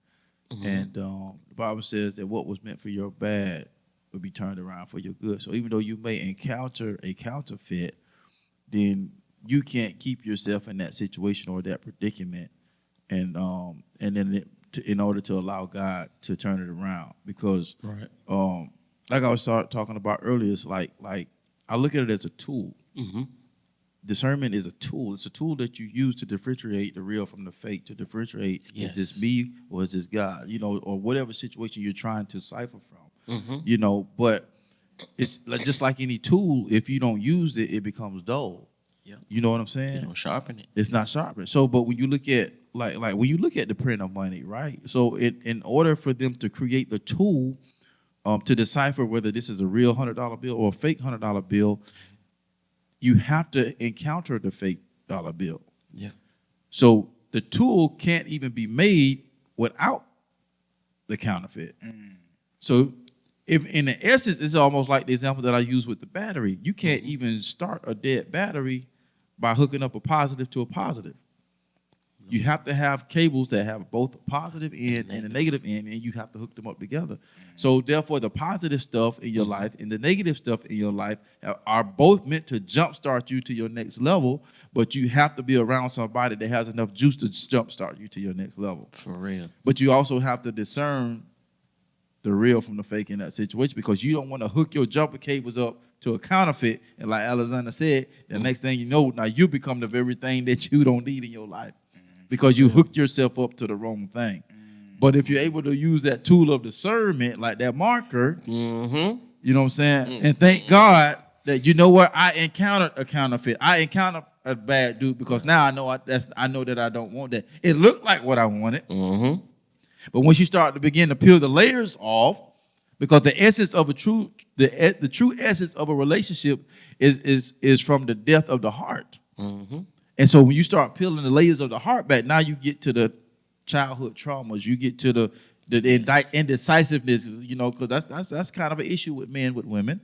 and the Bible says that what was meant for your bad will be turned around for your good. So even though you may encounter a counterfeit, then you can't keep yourself in that situation or that predicament, and then in order to allow God to turn it around, because like I was talking about earlier, it's like I look at it as a tool. Mm-hmm. Discernment is a tool. It's a tool that you use to differentiate the real from the fake, to differentiate, is this me or is this God, or whatever situation you're trying to cipher from. But it's just like any tool, if you don't use it, it becomes dull. Yeah. You know what I'm saying? You don't sharpen it. It's not sharpened. So, but when you look at like when you look at the print of money, right? So, in order for them to create the tool to decipher whether this is a real $100 bill or a fake $100 bill, you have to encounter the fake dollar bill. Yeah. So the tool can't even be made without the counterfeit. So if in the essence, it's almost like the example that I use with the battery. You can't even start a dead battery by hooking up a positive to a positive. You have to have cables that have both a positive end and a negative end, and you have to hook them up together. So therefore, the positive stuff in your life and the negative stuff in your life are both meant to jumpstart you to your next level, but you have to be around somebody that has enough juice to jumpstart you to your next level. For real. But you also have to discern the real from the fake in that situation, because you don't want to hook your jumper cables up to a counterfeit, and like Alexander said, the next thing you know, now you become the very thing that you don't need in your life, because you hooked yourself up to the wrong thing. But if you're able to use that tool of discernment, like that marker, you know what I'm saying? And thank God that, you know what, I encountered a counterfeit. I encountered a bad dude, because now I know that I don't want that. It looked like what I wanted. But once you start to begin to peel the layers off, because the essence of the true essence of a relationship is from the depth of the heart. And so when you start peeling the layers of the heart back, now you get to the childhood traumas. You get to the indecisiveness, because that's kind of an issue with men with women.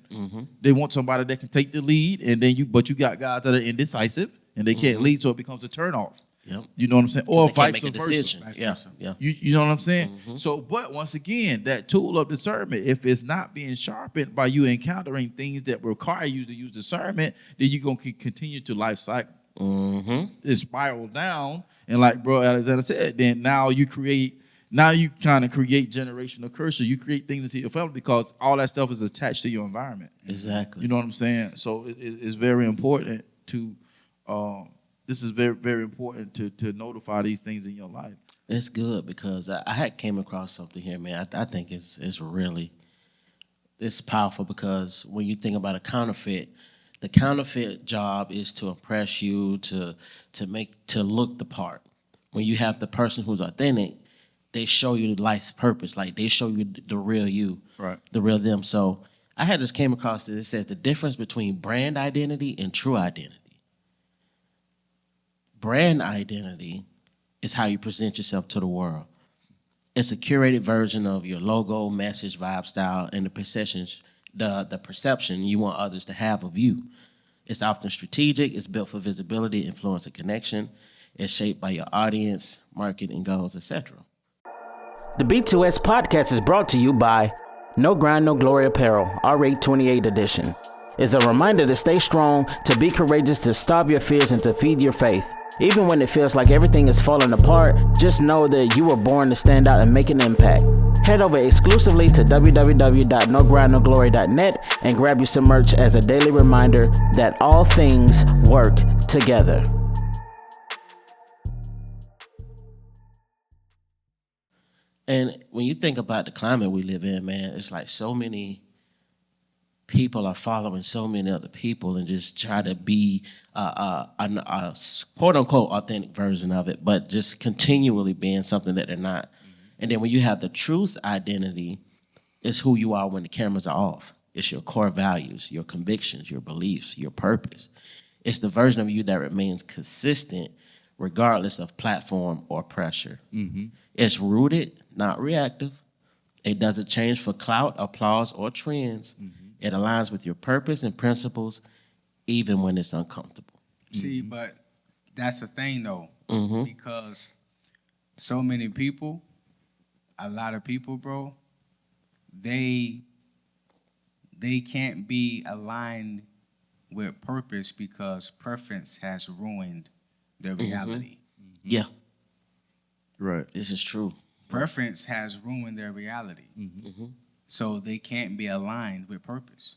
They want somebody that can take the lead, and then you got guys that are indecisive and they can't lead, so it becomes a turnoff. Yep. You know what I'm saying? Or vice make a versa. decision. Yeah. You know what I'm saying? So, but once again, that tool of discernment, if it's not being sharpened by you encountering things that require you to use discernment, then you're going to continue to life cycle. It spiral down, and like Bro Alexander said, then now you kind of create generational curses. You create things into your family because all that stuff is attached to your environment. Exactly. You know what I'm saying? So it's very important to this is very, very important to notify these things in your life. It's good, because I had came across something here, man. I think it's powerful, because when you think about a counterfeit, The counterfeit job is to impress you, to look the part. When you have the person who's authentic, they show you life's purpose. Like they show you the real you, Right. the real them. So I had just came across this. It says the difference between brand identity and true identity. Brand identity is how you present yourself to the world. It's a curated version of your logo, message, vibe, style, and the perception you want others to have of you. It's often strategic. It's built for visibility, influence, and connection. It's shaped by your audience, marketing goals, etc. The B2S podcast is brought to you by No Grind, No Glory Apparel, R828 edition. It's a reminder to stay strong, to be courageous, to stop your fears, and to feed your faith. Even when it feels like everything is falling apart, just know that you were born to stand out and make an impact. Head over exclusively to www.nogrindnoglory.net and grab you some merch as a daily reminder that all things work together. And when you think about the climate we live in, man, it's like so many people are following so many other people and just try to be a quote unquote authentic version of it, but just continually being something that they're not. And then when you have the truth identity, it's who you are when the cameras are off. It's your core values, your convictions, your beliefs, your purpose. It's the version of you that remains consistent regardless of platform or pressure. It's rooted, not reactive. It doesn't change for clout, applause, or trends. It aligns with your purpose and principles, even when it's uncomfortable. See, but that's the thing, though, because so many people, a lot of people, bro, they can't be aligned with purpose because preference has ruined their reality. Yeah, Right. this is true. Preference has ruined their reality. So they can't be aligned with purpose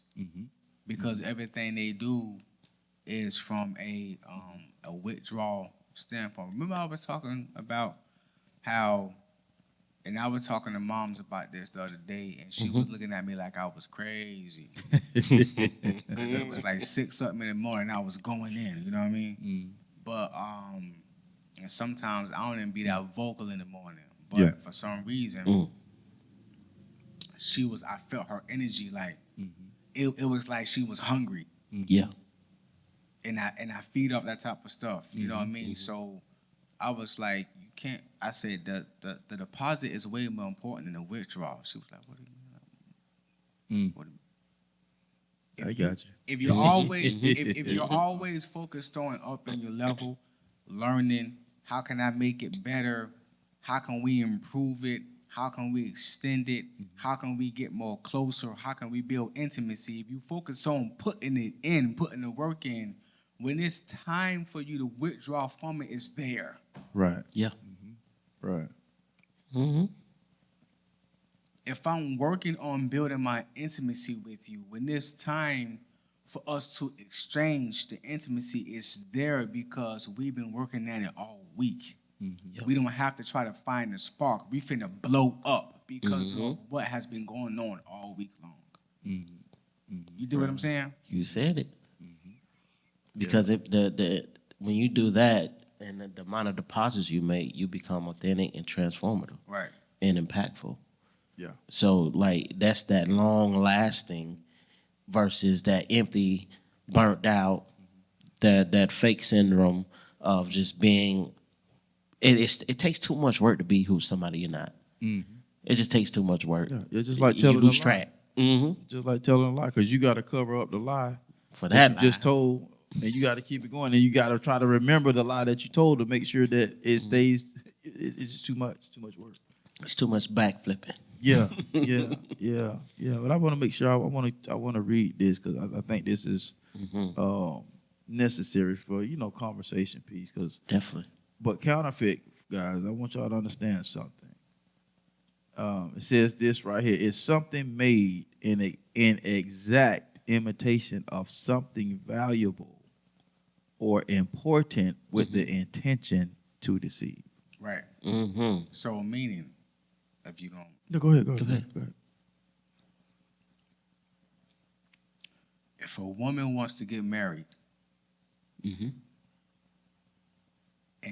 because everything they do is from a withdrawal standpoint. Remember I was talking about how, and I was talking to moms about this the other day, and she was looking at me like I was crazy. Because it was like 6-something in the morning, I was going in, you know what I mean? But and sometimes I don't even be that vocal in the morning. But for some reason, I felt her energy like it was like she was hungry. Yeah. And I feed off that type of stuff. You know what I mean? So I was like, you can't. I said the deposit is way more important than the withdrawal. She was like, what do you mean? What do you mean? I got you. If you're always if you're always focused on upping your level, learning, how can I make it better? How can we improve it? How can we extend it? How can we get more closer? How can we build intimacy? If you focus on putting it in, putting the work in, when it's time for you to withdraw from it, it's there. Right. Yeah. Right. If I'm working on building my intimacy with you, when it's time for us to exchange, the intimacy is there because we've been working at it all week. We don't have to try to find the spark. We finna blow up because of what has been going on all week long. You do what I'm saying? You said it. Because if the when you do that and the amount of deposits you make, you become authentic and transformative. Right. And impactful. Yeah. So like that's that long lasting versus that empty, burnt out, that fake syndrome of just being. It takes too much work to be who somebody you're not. It just takes too much work. Yeah. It's just like telling you lose a lie. track. Just like telling a lie, because you got to cover up the lie For that you just told, and you got to keep it going, and you got to try to remember the lie that you told to make sure that it stays. It's just too much work. It's too much backflipping. Yeah. But I want to make sure I want to read this because I think this is necessary for conversation piece. Definitely. But counterfeit, guys, I want y'all to understand something. It says this right here: it's something made in exact imitation of something valuable or important with the intention to deceive. Right. So meaning, if you don't, No, go ahead. if if a woman wants to get married, and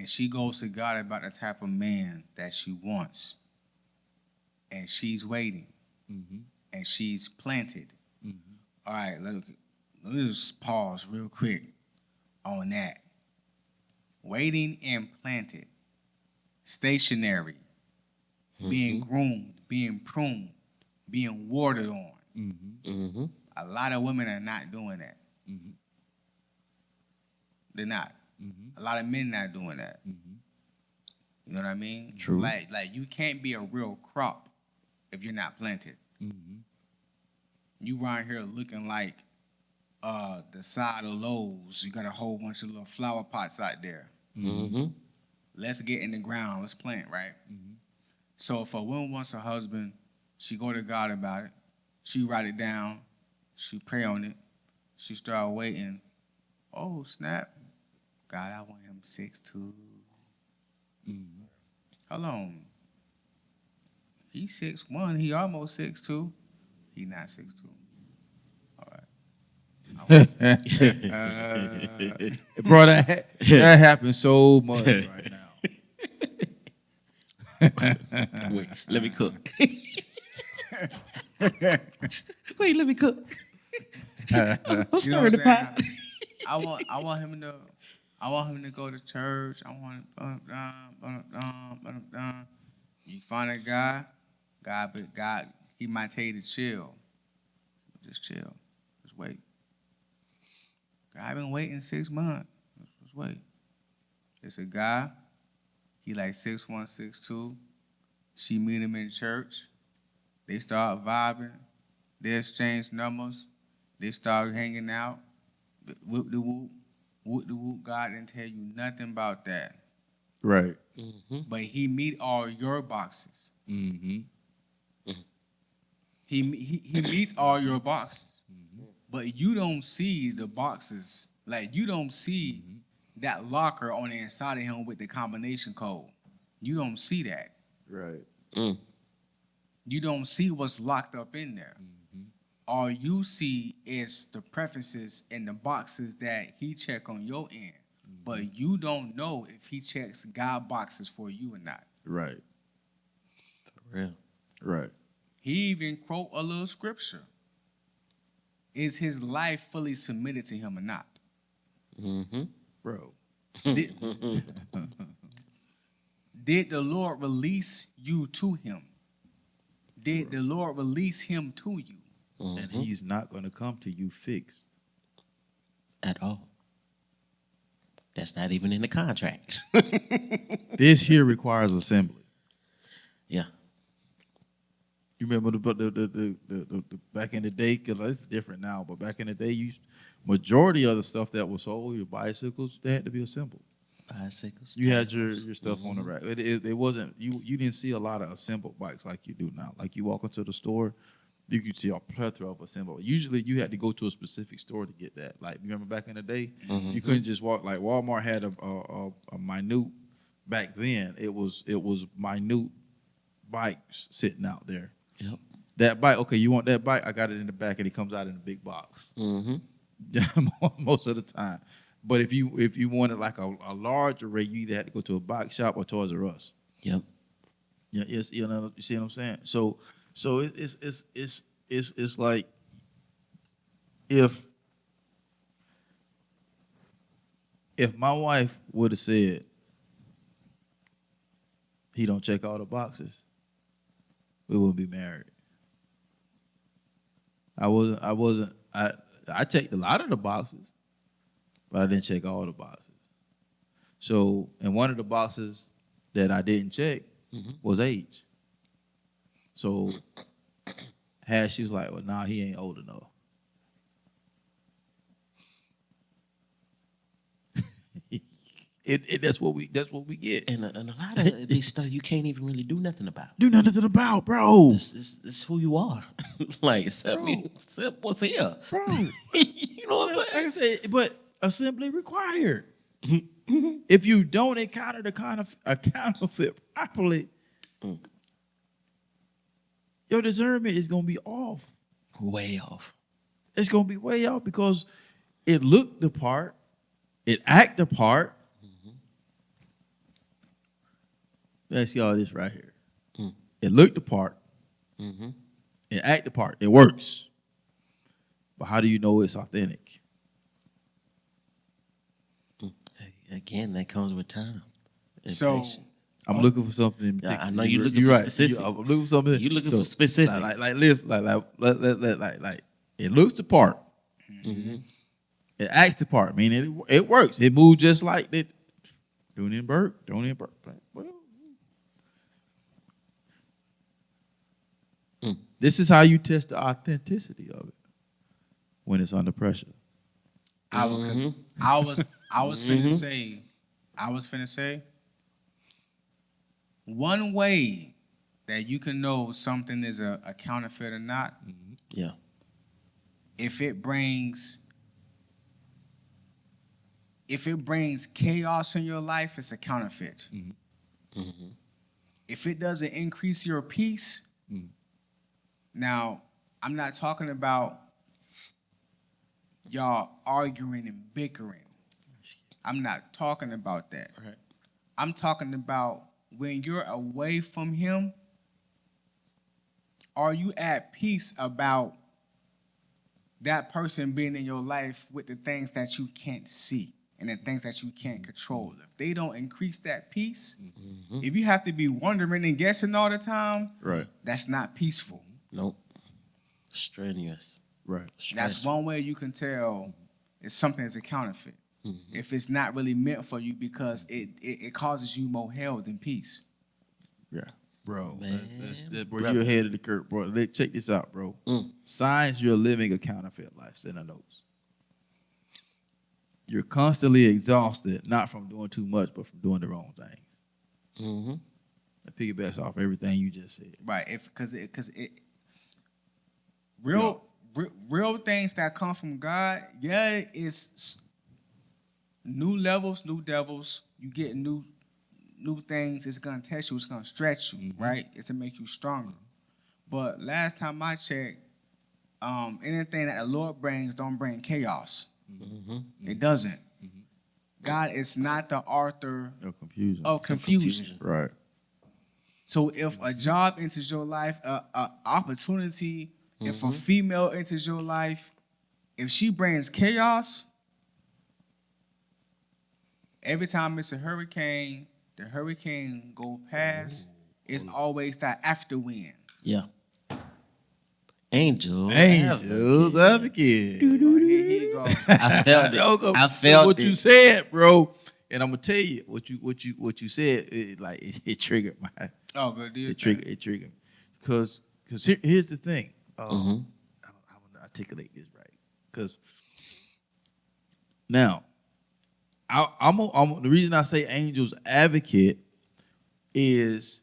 she goes to God about the type of man that she wants, and she's waiting, and she's planted. All right, let me just pause real quick on that. Waiting and planted, stationary, being groomed, being pruned, being watered on. A lot of women are not doing that. They're not. A lot of men not doing that. You know what I mean? True. Like you can't be a real crop if you're not planted. You around here looking like the side of Lowe's. You got a whole bunch of little flower pots out there. Let's get in the ground. Let's plant, right? So if a woman wants a husband, she go to God about it. She write it down. She pray on it. She start waiting. Oh, snap. God, I want him 6'2". Hold on. He's 6'1". He almost 6'2". He not 6'2". All right. Bro, that happens so much right now. Wait, let me cook. Wait, let me cook. I'm stirring the pot. I want him to go to church. I want you find a guy, God, he might tell you to chill. Just chill. Just wait. I've been waiting 6 months. Just wait. It's a guy. He like 6'1", 6'2". She meet him in church. They start vibing. They exchange numbers. They start hanging out. Whoop the whoop. Whoop the whoop. God didn't tell you nothing about that. Right. But he meet all your boxes. He meets all your boxes. But you don't see the boxes. Like, you don't see that locker on the inside of him with the combination code. You don't see that. Right. You don't see what's locked up in there. All you see is the preferences and the boxes that he check on your end. But you don't know if he checks God boxes for you or not. Right. For real. Right. He even quote a little scripture. Is his life fully submitted to him or not? Bro. Did the Lord release you to him? Did the Lord release him to you? And he's not going to come to you fixed. At all. That's not even in the contract. This here requires assembly. Yeah. You remember the back in the day, because it's different now, but back in the day, majority of the stuff that was sold, your bicycles, they had to be assembled. Bicycles. You had your stuff on the rack. It wasn't, you didn't see a lot of assembled bikes like you do now. Like you walk into the store, you could see a plethora of assembled. Usually you had to go to a specific store to get that. Like, you remember back in the day, you couldn't just walk, like Walmart had a minute, back then, it was minute bikes sitting out there. Yep. That bike, okay, you want that bike? I got it in the back, and it comes out in a big box. Most of the time. But if you wanted like a large array, you either had to go to a bike shop or Toys R Us. Yep. Yeah, you see what I'm saying? So it's like if my wife would have said he don't check all the boxes, we wouldn't be married. I checked a lot of the boxes, but I didn't check all the boxes. So, and one of the boxes that I didn't check was age. So, she was like, well, nah, he ain't old enough. That's what we get. And a lot of these stuff you can't even really do nothing about. Do nothing about, bro. This is who you are. Like, accept what's here. Bro. You know what I'm saying? Like I said, but assembly required. If you don't encounter the counterfeit properly, your discernment is gonna be off. Way off. it's gonna be way off because it looked the part, it act the part. Let's see all this right here. It looked the part, it act the part, it works. But how do you know it's authentic? Again, that comes with time. And So patience. I'm looking for something in particular. I know you're looking You're for right. specific. I'm looking for something. You looking for specific. Like it looks the part. It acts the part. I mean, it works. It moves just like that. Doing it in Burke. Well, this is how you test the authenticity of it when it's under pressure. I was finna say, one way that you can know something is a counterfeit or not, Yeah. if it brings chaos in your life, it's a counterfeit. If it doesn't increase your peace, now I'm not talking about y'all arguing and bickering. I'm not talking about that. Right. I'm talking about when you're away from him, are you at peace about that person being in your life with the things that you can't see and the things that you can't control? If they don't increase that peace, if you have to be wondering and guessing all the time, Right. that's not peaceful. Nope. Strenuous. Right. That's Stressful. one way you can tell if something is a counterfeit. If it's not really meant for you because it causes you more hell than peace. Yeah. Bro, Man, bro, brother. you're ahead of the curve, bro. Check this out, bro. Signs you're living a counterfeit life. Send a notes. You're constantly exhausted, not from doing too much, but from doing the wrong things. That piggybacks off everything you just said. Right. Because real things that come from God, yeah, it's new levels, new devils. You get new things. It's gonna test you. It's gonna stretch you. Right. It's to make you stronger. But last time I checked, anything that the Lord brings don't bring chaos. It doesn't. God is not the author No confusion. of confusion. Right. So if a job enters your life, a opportunity, if a female enters your life, if she brings chaos, every time it's a hurricane, the hurricane go past, it's always that after wind. Yeah. Angels advocate. Here you go. I felt it. I felt what it. you said, bro. And I'm gonna tell you what you said. It triggered my. Oh, good deal. It triggered. Because here's the thing. I want to articulate this right. Because now, the reason I say angel's advocate is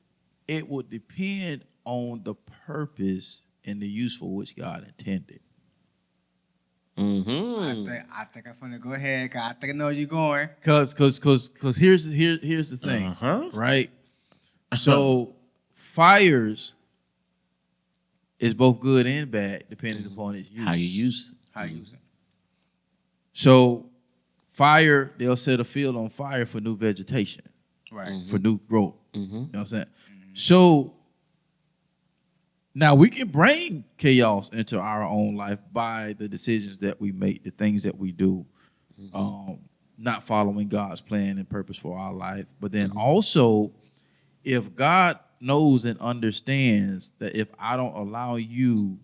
it would depend on the purpose and the use for which God intended. I think I'm gonna go ahead. 'Cause I think I know where you're going. Cause here's the thing, right? So fires is both good and bad depending upon its use. How you use it. How you use it? So fire, they'll set a field on fire for new vegetation, Right. for new growth. You know what I'm saying? So now we can bring chaos into our own life by the decisions that we make, the things that we do, not following God's plan and purpose for our life. But then also, if God knows and understands that if I don't allow you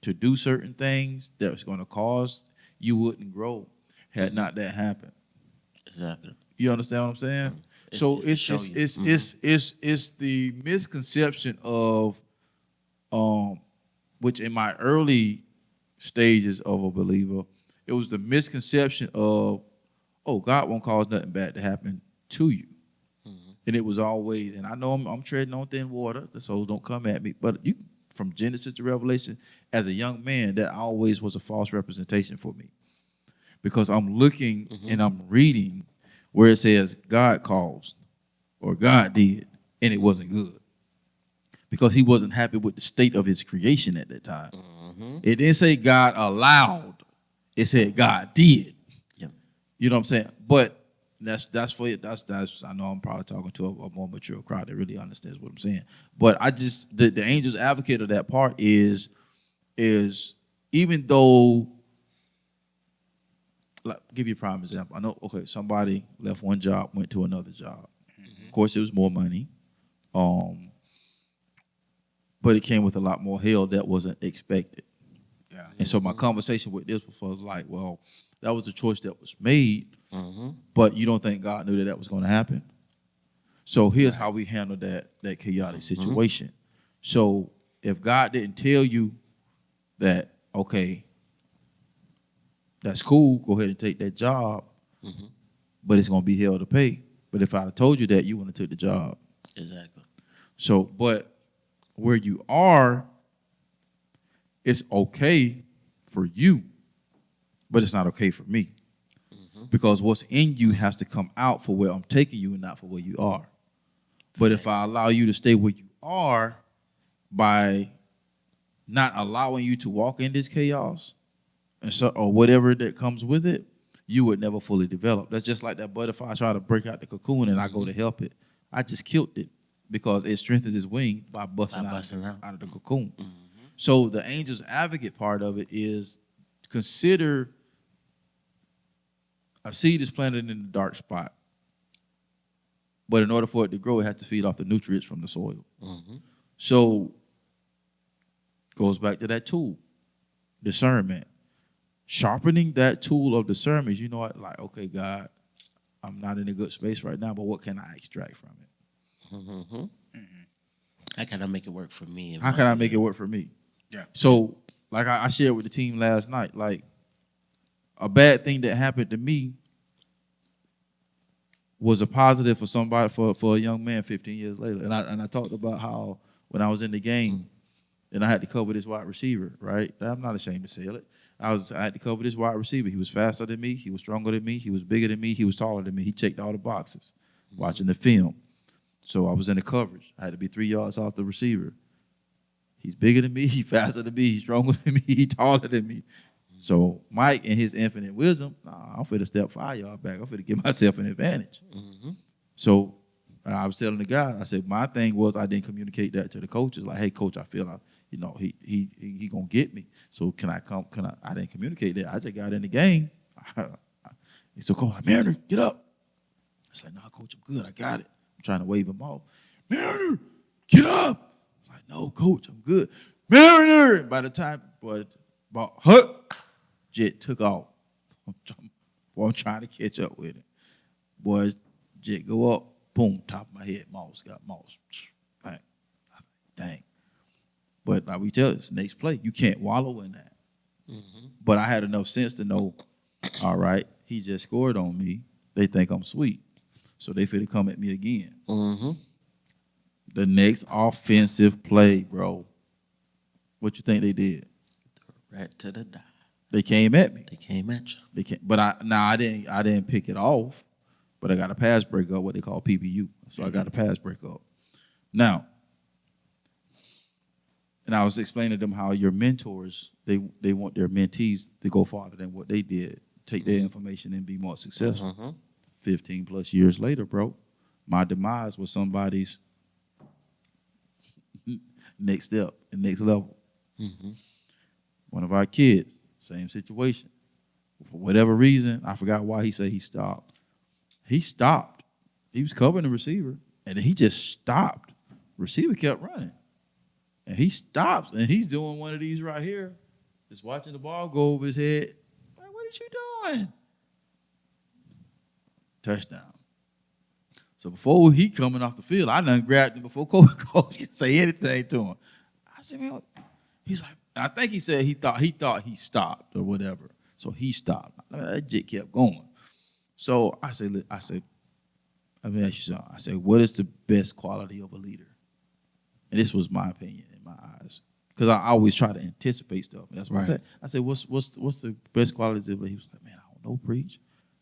to do certain things, that's going to cause you wouldn't grow had not that happened. Exactly. You understand what I'm saying? It's the misconception of which in my early stages of a believer, it was the misconception of, oh, God won't cause nothing bad to happen to you. And it was always, and I know I'm treading on thin water, the souls don't come at me, but you, from Genesis to Revelation, as a young man, that always was a false representation for me. Because I'm looking and I'm reading where it says God caused or God did, and it wasn't good. Because he wasn't happy with the state of his creation at that time. It didn't say God allowed. It said God did. Yep. You know what I'm saying? But that's for it. That's I know I'm probably talking to a more mature crowd that really understands what I'm saying. But I just the angel's advocate of that part is even though, like, give you a prime example. I know, okay, somebody left one job, went to another job. Of course, it was more money. But it came with a lot more hell that wasn't expected. Yeah. And so my conversation with this was like, well, that was a choice that was made, but you don't think God knew that was going to happen? So here's how we handle that chaotic situation. So if God didn't tell you that, okay, that's cool, go ahead and take that job, but it's going to be hell to pay. But if I'd have told you that, you wouldn't have took the job. Exactly. So, but where you are, it's okay for you, but it's not okay for me. Because what's in you has to come out for where I'm taking you and not for where you are. But if I allow you to stay where you are by not allowing you to walk in this chaos and so, or whatever that comes with it, you would never fully develop. That's just like that butterfly try to break out the cocoon and I go to help it. I just killed it because it strengthens its wing by busting out of the cocoon. So the angel's advocate part of it is consider a seed is planted in a dark spot. But in order for it to grow, it has to feed off the nutrients from the soil. So goes back to that tool, discernment. Sharpening that tool of discernment, you know what, like, okay, God, I'm not in a good space right now, but what can I extract from it? How can I make it work for me? How can I make it work for me? Yeah. So, like I shared with the team last night, like a bad thing that happened to me was a positive for somebody, for a young man 15 years later. And I talked about how when I was in the game and I had to cover this wide receiver, right? I'm not ashamed to say it. I had to cover this wide receiver. He was faster than me. He was stronger than me. He was bigger than me. He was taller than me. He checked all the boxes. Watching the film. So I was in the coverage. I had to be 3 yards off the receiver. He's bigger than me. He's faster than me. He's stronger than me. He's taller than me. So Mike, in his infinite wisdom, I'm finna step 5 yards back. I'm finna give myself an advantage. So I was telling the guy, I said, my thing was I didn't communicate that to the coaches. Like, hey, coach, I feel like, he gonna get me. So can I come? I didn't communicate that. I just got in the game. He's so cool. Like, Mariner, get up. I said, nah, coach, I'm good. I got it. I'm trying to wave him off. Mariner, get up. I'm like, no, coach, I'm good. Mariner. And by the time, Jet took off. I'm trying to catch up with him. Boy, Jet go up, boom, top of my head, Moss got Moss. Bang. Dang. But like we tell you, it's next play. You can't wallow in that. But I had enough sense to know, all right, he just scored on me. They think I'm sweet. So they finna come at me again. The next offensive play, bro, what you think they did? Right to the die. They came at me. They came at you. They came, but I didn't pick it off, but I got a pass break up, what they call PBU. So I got a pass break up. Now, and I was explaining to them how your mentors, they want their mentees to go farther than what they did, take their information and be more successful. 15 plus years later, bro, my demise was somebody's next step and next level. One of our kids, same situation. For whatever reason, I forgot why he said he stopped. He stopped. He was covering the receiver, and then he just stopped. Receiver kept running. And he stops, and he's doing one of these right here, just watching the ball go over his head. Like, what are you doing? Touchdown. So before he coming off the field, I done grabbed him before coach could say anything to him. I said, man, he's like, I think he said he thought he stopped or whatever. So he stopped. That jit kept going. So I said, let me ask you something. I said, what is the best quality of a leader? And this was my opinion in my eyes. Because I always try to anticipate stuff. And that's what I said. I said, what's the best quality of a leader? He was like, man, I don't know, preach.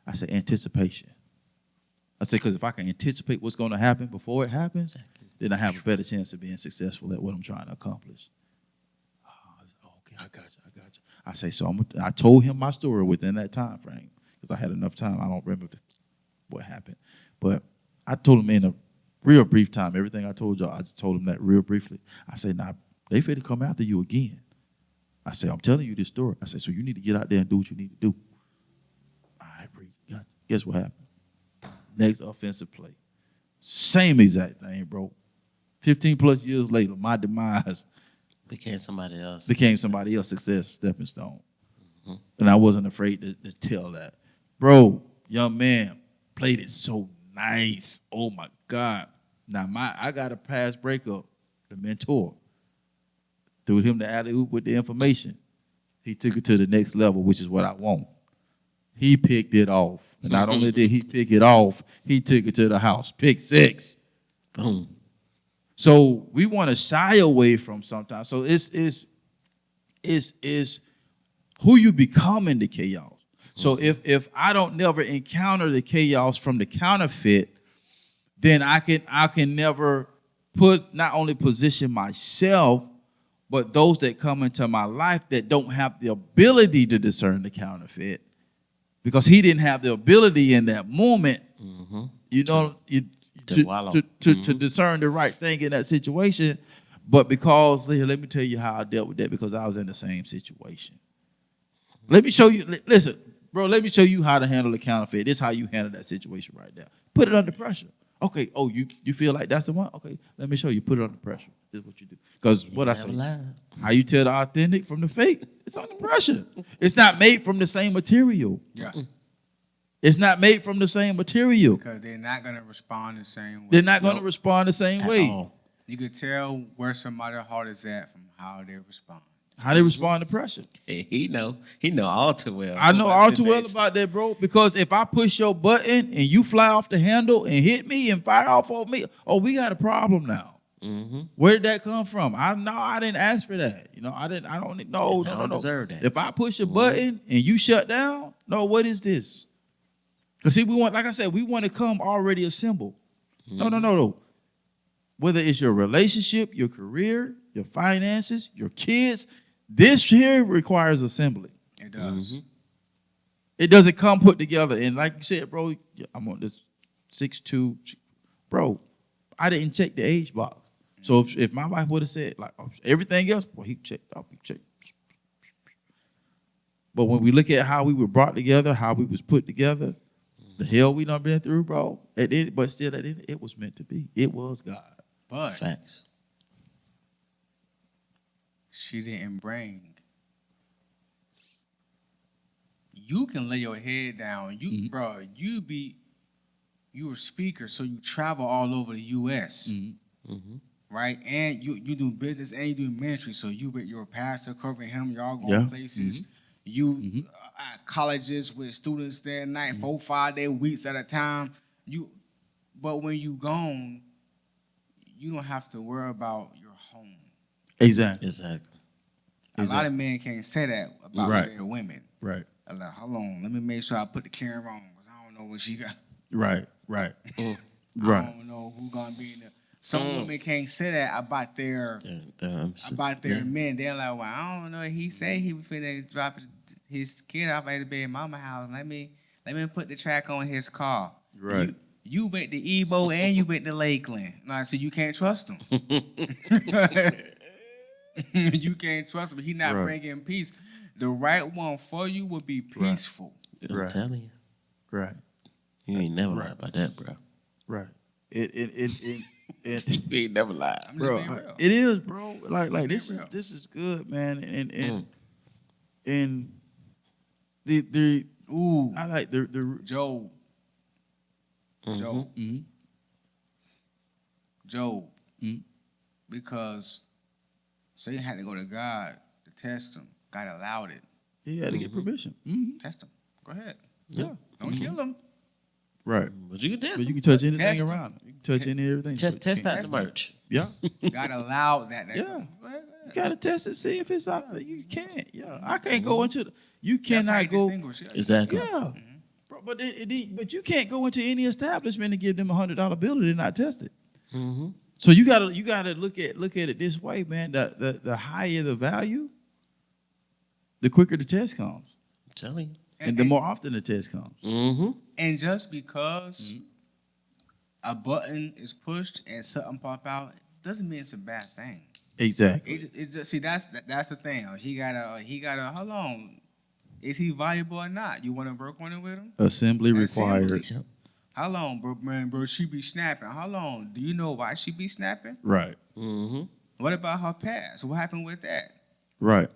I said, anticipation. I said, because if I can anticipate what's going to happen before it happens, then I have a better chance of being successful at what I'm trying to accomplish. Okay, I got you. I say, so I told him my story within that time frame because I had enough time. I don't remember what happened. But I told him in a real brief time, everything I told y'all, I just told him that real briefly. I said, nah, they finna come after you again. I said, I'm telling you this story. I said, so you need to get out there and do what you need to do. All right, Bree, guess what happened? Next offensive play. Same exact thing, bro. 15 plus years later, my demise Became somebody else. Success, stepping stone. Mm-hmm. And I wasn't afraid to tell that. Bro, young man played it so nice. Oh, my God. Now, I got a past breakup, the mentor. Threw him the alley-oop with the information. He took it to the next level, which is what I want. He picked it off. And not only did he pick it off, he took it to the house. Pick 6. Boom. So we want to shy away from sometimes. So it's who you become in the chaos. So if I don't never encounter the chaos from the counterfeit, then I can never not only position myself, but those that come into my life that don't have the ability to discern the counterfeit, because he didn't have the ability in that moment, to discern the right thing in that situation. But because, let me tell you how I dealt with that, because I was in the same situation. Let me show you, listen, bro, let me show you how to handle the counterfeit. This is how you handle that situation right there. Put it under pressure. Okay, you feel like that's the one? Okay, let me show you. Put it under pressure. This is what you do. Because what I say, how you tell the authentic from the fake, it's under pressure. It's not made from the same material. Yeah. It's not made from the same material. Because they're not going to respond the same way. They're not going to respond the same way. All. You could tell where somebody's heart is at from how they respond. How they respond to pressure. Hey, he know all too well. I know all too well about that, bro. Because if I push your button and you fly off the handle and hit me and fire off on me, we got a problem now. Mm-hmm. Where did that come from? I didn't ask for that. I don't deserve that. If I push a button and you shut down, what is this? Because see, we want to come already assembled. Mm-hmm. No. Whether it's your relationship, your career, your finances, your kids, this here requires assembly. It does. Mm-hmm. It doesn't come put together. And like you said, bro, I'm on this 6'2". Bro, I didn't check the age box. So if my wife would have said, like, everything else, he checked off, But when we look at how we were brought together, how we was put together, the hell we done been through, bro. But still, it was meant to be. It was God. But facts. She didn't bring. You can lay your head down. Bro, you're a speaker, so you travel all over the U.S. Mm-hmm. Right? And you do business and you do ministry, so you're a pastor covering him. Y'all going places. Mm-hmm. You at colleges with students there at night, 4-5 day weeks at a time. But when you gone, you don't have to worry about your home. Exactly. A lot of men can't say that about their women. Right. I'm like, hold on, let me make sure I put the camera on, because I don't know what she got. Right. I don't know who's gonna be in there. Some women can't say that about their men. They're like, well, I don't know. He said he was finna drop his kid off at the baby mama house. Let me put the track on his car. Right. You went to Ebo and you went to Lakeland. So you can't trust him. You can't trust him. He's not bringing peace. The right one for you will be peaceful. I'm telling you. Right. You ain't never lied about that, bro. Right. You ain't never lied. I'm just being real. It is, bro. Like this is good, man. And the I like the Job. Mm-hmm. Job. Mm-hmm. Because Satan had to go to God to test him. God allowed it. He had to get permission. Mm-hmm. Test him. Go ahead. Yeah. Don't kill him. Right. But you can test him. You can touch anything around him. You can touch any everything. Test out the merch. Yeah. God allowed that. Yeah. You gotta test it, see if it's out there. You can't. Yeah. I can't go into you cannot go. Exactly. Yeah. Mm-hmm. But you can't go into any establishment and give them $100 bill and not test it. Mm-hmm. So you gotta look at it this way, man. The higher the value, the quicker the test comes. I'm telling you. And the more often the test comes. Mm-hmm. And just because a button is pushed and something pop out, doesn't mean it's a bad thing. Exactly. It just see that's the thing. He gotta how long? Is he valuable or not? You want to work on it with him? Assembly required. Yep. How long, bro? Man, bro, she be snapping. How long? Do you know why she be snapping? Right. Mm-hmm. What about her past? What happened with that? Right.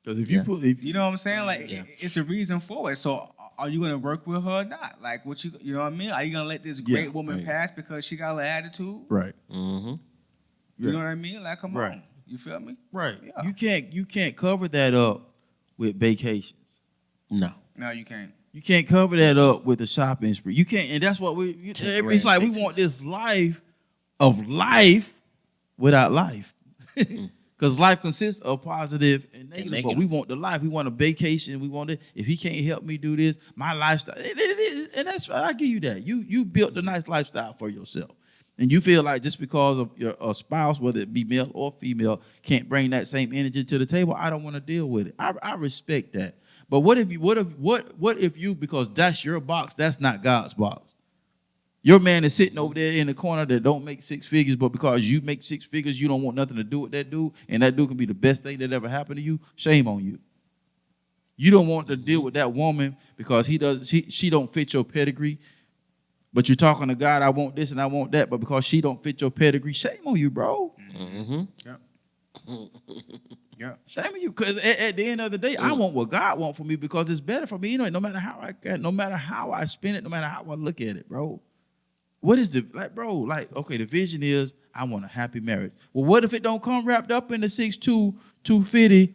Because if you put, You know what I'm saying? Like it's a reason for it. So are you gonna work with her or not? Like what you know what I mean? Are you gonna let this great woman pass because she got an attitude? right. Mm-hmm. You know what I mean? Like come Right. on, you feel me? Right. Yeah. You can't cover that up with vacations. No. No, you can't. You can't cover that up with a shopping spree. You can't, and that's what it's like. We want this life of life without life, because life consists of positive and negative. But we want the life. We want a vacation. We want it. If he can't help me do this, my lifestyle, and that's right. I give you that. You built a nice lifestyle for yourself, and you feel like just because of your spouse, whether it be male or female, can't bring that same energy to the table, I don't want to deal with it. I respect that. But what if you because that's your box, that's not God's box. Your man is sitting over there in the corner that don't make six figures, but because you make six figures, you don't want nothing to do with that dude, and that dude can be the best thing that ever happened to you. Shame on you. You don't want to deal with that woman because she don't fit your pedigree. But you're talking to God, I want this and I want that, but because she don't fit your pedigree, shame on you, bro. Mm-hmm. Yeah. Yeah. Shame on you, because at the end of the day, I want what God wants for me because it's better for me. You know, no matter how I spin it, no matter how I look at it, bro. What is okay, the vision is I want a happy marriage. Well, what if it don't come wrapped up in the 6'2", 250,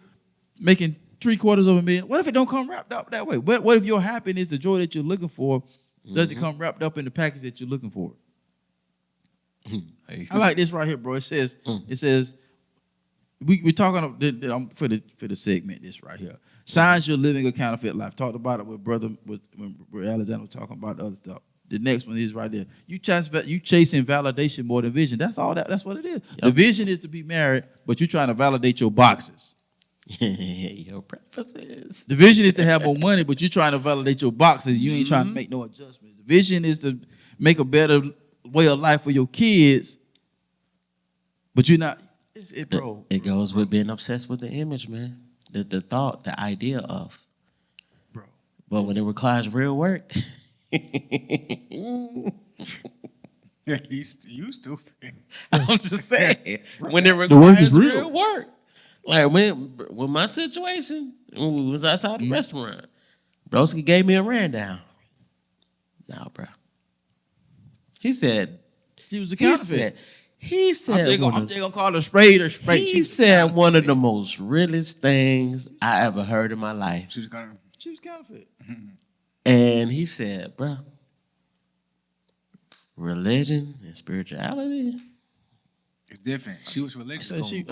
making $750,000? What if it don't come wrapped up that way? What if your happiness, the joy that you're looking for, doesn't come wrapped up in the package that you're looking for? I like this right here, bro. It says, we're talking for the segment. This right here, signs you're living a counterfeit life. Talked about it with when Alexander was talking about the other stuff. The next one is right there. You chasing validation more than vision. That's all. That's what it is. Yep. The vision is to be married, but you're trying to validate your boxes. Your preferences. The vision is to have more money, but you're trying to validate your boxes. You ain't trying to make no adjustments. The vision is to make a better way of life for your kids, but you're not. Bro. It goes with being obsessed with the image, man. The thought, the idea of. Bro. But when it requires real work. You stupid. I'm just saying. When it the work is requires real. real work. Like when my situation, when we was outside the restaurant, Broski gave me a rundown. Nah, bro. He said, She was a counterfeit. He said, I'm just gonna call her spade or spade. He said one of the most realest things I ever heard in my life. She was counterfeit. And he said, bro, religion and spirituality. It's different. She was religious. I say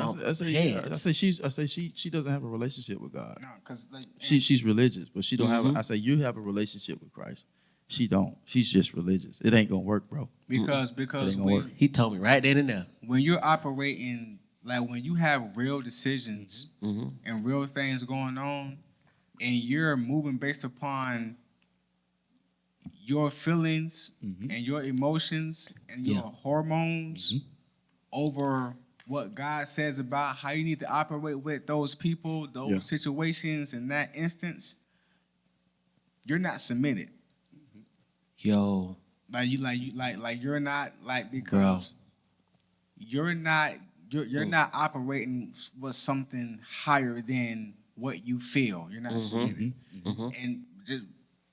she doesn't have a relationship with God. No, because she's religious, but she don't have. I say you have a relationship with Christ. She don't. She's just religious. It ain't gonna work, bro. Because he told me right then and there. When you're operating, like when you have real decisions and real things going on, and you're moving based upon your feelings and your emotions and your hormones over what God says about how you need to operate with those people, those situations, in that instance, you're not submitted. Yo, you're not because you're not operating with something higher than what you feel. You're not submitted, and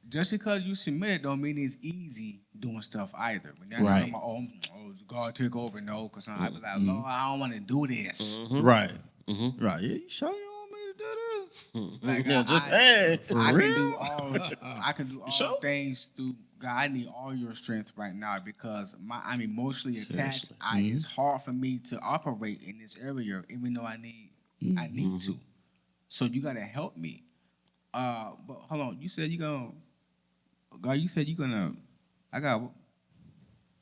just because you submitted don't mean it's easy doing stuff either. When you're talking about God took over, no, because I be like, Lord, I don't want to do this. Right. Right. Yeah, you sure you want me to do this? Like I can do all things through God. I need all your strength right now because I'm emotionally attached. It's hard for me to operate in this area, even though I need to. So you gotta help me. But hold on, you said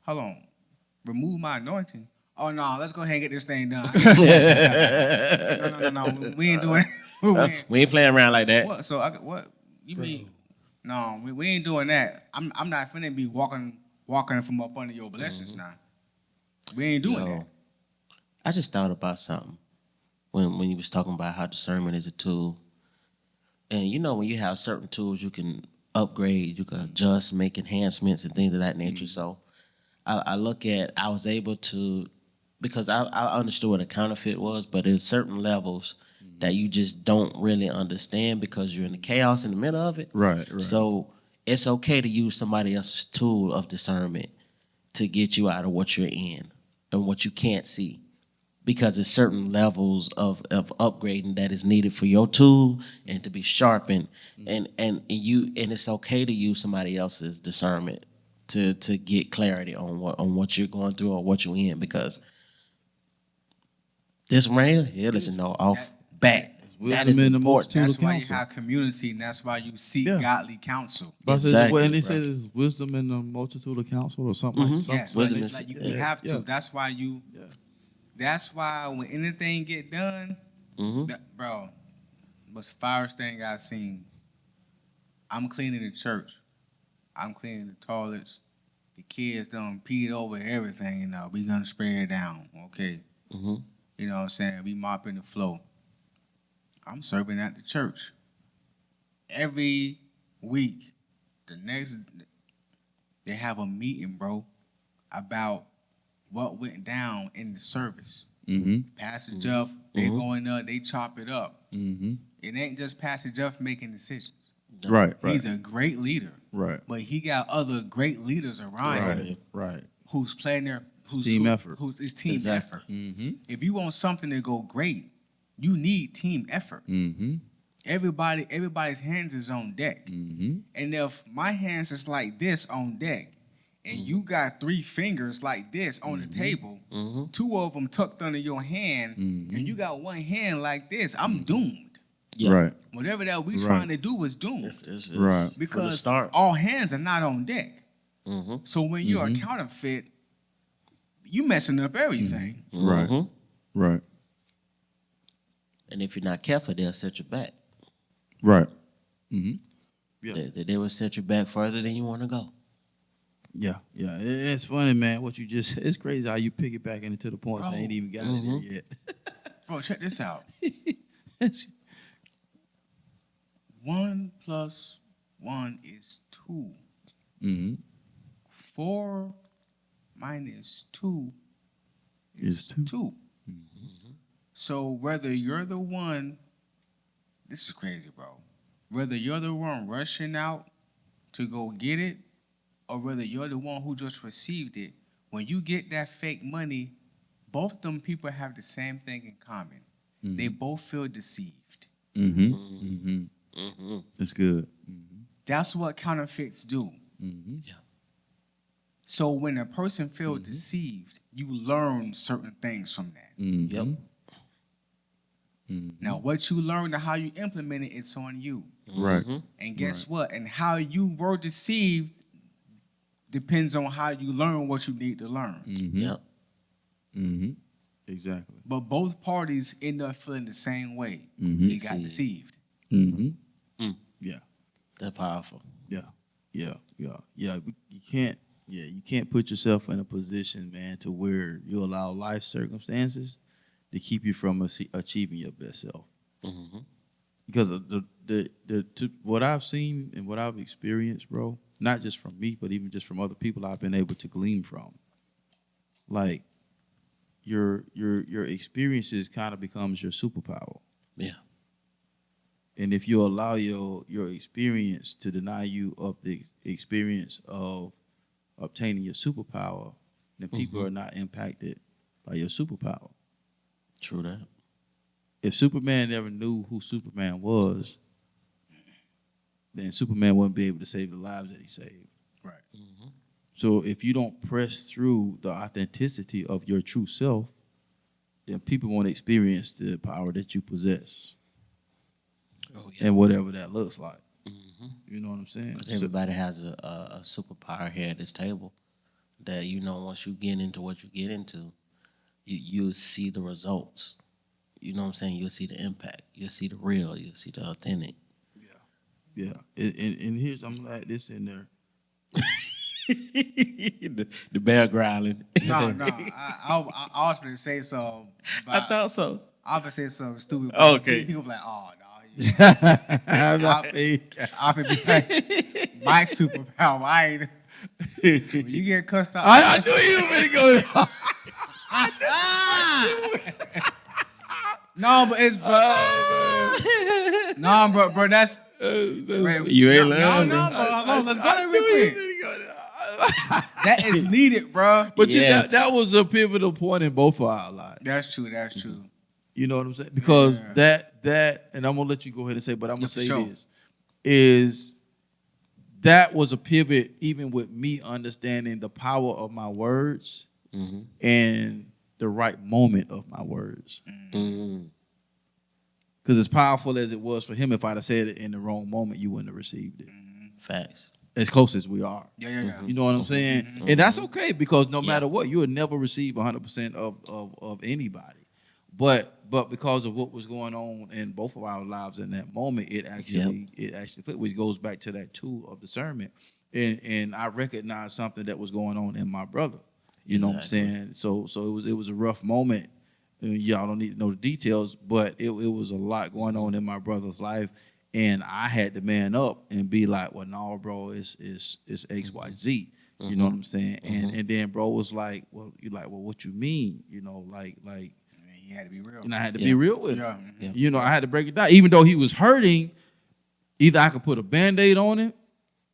hold on, remove my anointing. Oh no, let's go ahead and get this thing done. No, we ain't doing it. We ain't playing around like that. What? So what you mean? No, we ain't doing that. I'm not finna be walking from up under your blessings now. We ain't doing that. I just thought about something when you was talking about how discernment is a tool. And you know, when you have certain tools, you can upgrade, you can adjust, make enhancements and things of that nature. So I look at, I was able to, because I understood what a counterfeit was, but there's certain levels that you just don't really understand because you're in the chaos in the middle of it. Right. So it's okay to use somebody else's tool of discernment to get you out of what you're in and what you can't see. Because there's certain levels of upgrading that is needed for your tool and to be sharpened. And it's okay to use somebody else's discernment to get clarity on what you're going through or what you're in, because this right here lets you know off bat. That is important. That's why you have community, and that's why you seek godly counsel. Exactly, and they said there's wisdom in the multitude of counsel or something like that. Yes, wisdom like you have to. That's why you. Yeah. That's why when anything get done, bro, most first thing I seen. I'm cleaning the church. I'm cleaning the toilets. The kids done peed over everything. You know, we gonna spray it down. Okay. You know what I'm saying? We mopping the floor. I'm serving at the church. Every week, they have a meeting, bro, about what went down in the service. Pastor Jeff, they go in there, they chop it up. It ain't just Pastor Jeff making decisions. Right. He's a great leader. Right. But he got other great leaders around him. Right. Who's playing their team effort. Who's his team effort. If you want something to go great, you need team effort. Everybody's hands is on deck. And if my hands is like this on deck, and you got 3 fingers like this on the table, 2 of them tucked under your hand, and you got 1 hand like this, I'm doomed. Yeah. Right. Whatever that we trying to do is doomed. It's right. Because all hands are not on deck. So when you're a counterfeit, you messing up everything. Right. Right. And if you're not careful, they'll set you back. Right. Yeah. They will set you back further than you want to go. Yeah. It's funny, man. It's crazy how you pick it back into the points. I ain't even got it there yet. Bro, check this out. 1 + 1 is 2. 4 - 2 is 2. So whether you're the one, this is crazy, bro. Whether you're the one rushing out to go get it, or whether you're the one who just received it, when you get that fake money, both them people have the same thing in common. They both feel deceived. That's good. That's what counterfeits do. Yeah. So when a person feels deceived, you learn certain things from that. Yep. Now, what you learn and how you implement it, it's on you. Right. And guess what? And how you were deceived depends on how you learn what you need to learn. Yep. Exactly. But both parties end up feeling the same way. They got deceived. Yeah. That's powerful. Yeah. You can't put yourself in a position, man, to where you allow life circumstances to keep you from achieving your best self. Because of what I've seen and what I've experienced, bro, not just from me, but even just from other people I've been able to glean from. Like your experiences kind of becomes your superpower. Yeah. And if you allow your experience to deny you of the experience of obtaining your superpower, then people are not impacted by your superpower. True that. If Superman never knew who Superman was, then Superman wouldn't be able to save the lives that he saved. Right. So if you don't press through the authenticity of your true self, then people won't experience the power that you possess. Oh, yeah. And whatever that looks like. You know what I'm saying? Because everybody has a superpower here at this table that, you know, once you get into what you get into, you see the results. you know what I'm saying, you'll see the impact. You'll see the real. You'll see the authentic. Yeah. And here's, I'm gonna add this in there. the bear growling. No. I was going to say something. I thought so. I was going to say something stupid. Okay. People be like, oh, no. I'll be like, my superpower. I ain't. When you get cussed out. I knew you were going to go there. No, but it's. No, bro, that's. You ain't lying. No, bro. Hold on, let's go there real quick. That is needed, bro. But Yes. that was a pivotal point in both of our lives. That's true. You know what I'm saying? Because that, and I'm gonna let you go ahead and say, but I'm gonna say this is that was a pivot, even with me understanding the power of my words and the right moment of my words. Because as powerful as it was for him, if I'd have said it in the wrong moment, you wouldn't have received it. Facts. As close as we are. Yeah. You know what I'm saying? And that's okay, because no matter what, you would never receive 100% of anybody. But because of what was going on in both of our lives in that moment, it actually fit, which goes back to that tool of discernment. And I recognized something that was going on in my brother. You know what I'm saying? So it was a rough moment. Y'all don't need to know the details, but it was a lot going on in my brother's life. And I had to man up and be like, well, no, bro, it's X, Y, Z. You know what I'm saying? And then bro was like, well, what you mean? You know, like You had to be real. and I had to be real with him. Yeah. You know, I had to break it down. Even though he was hurting, either I could put a Band-Aid on it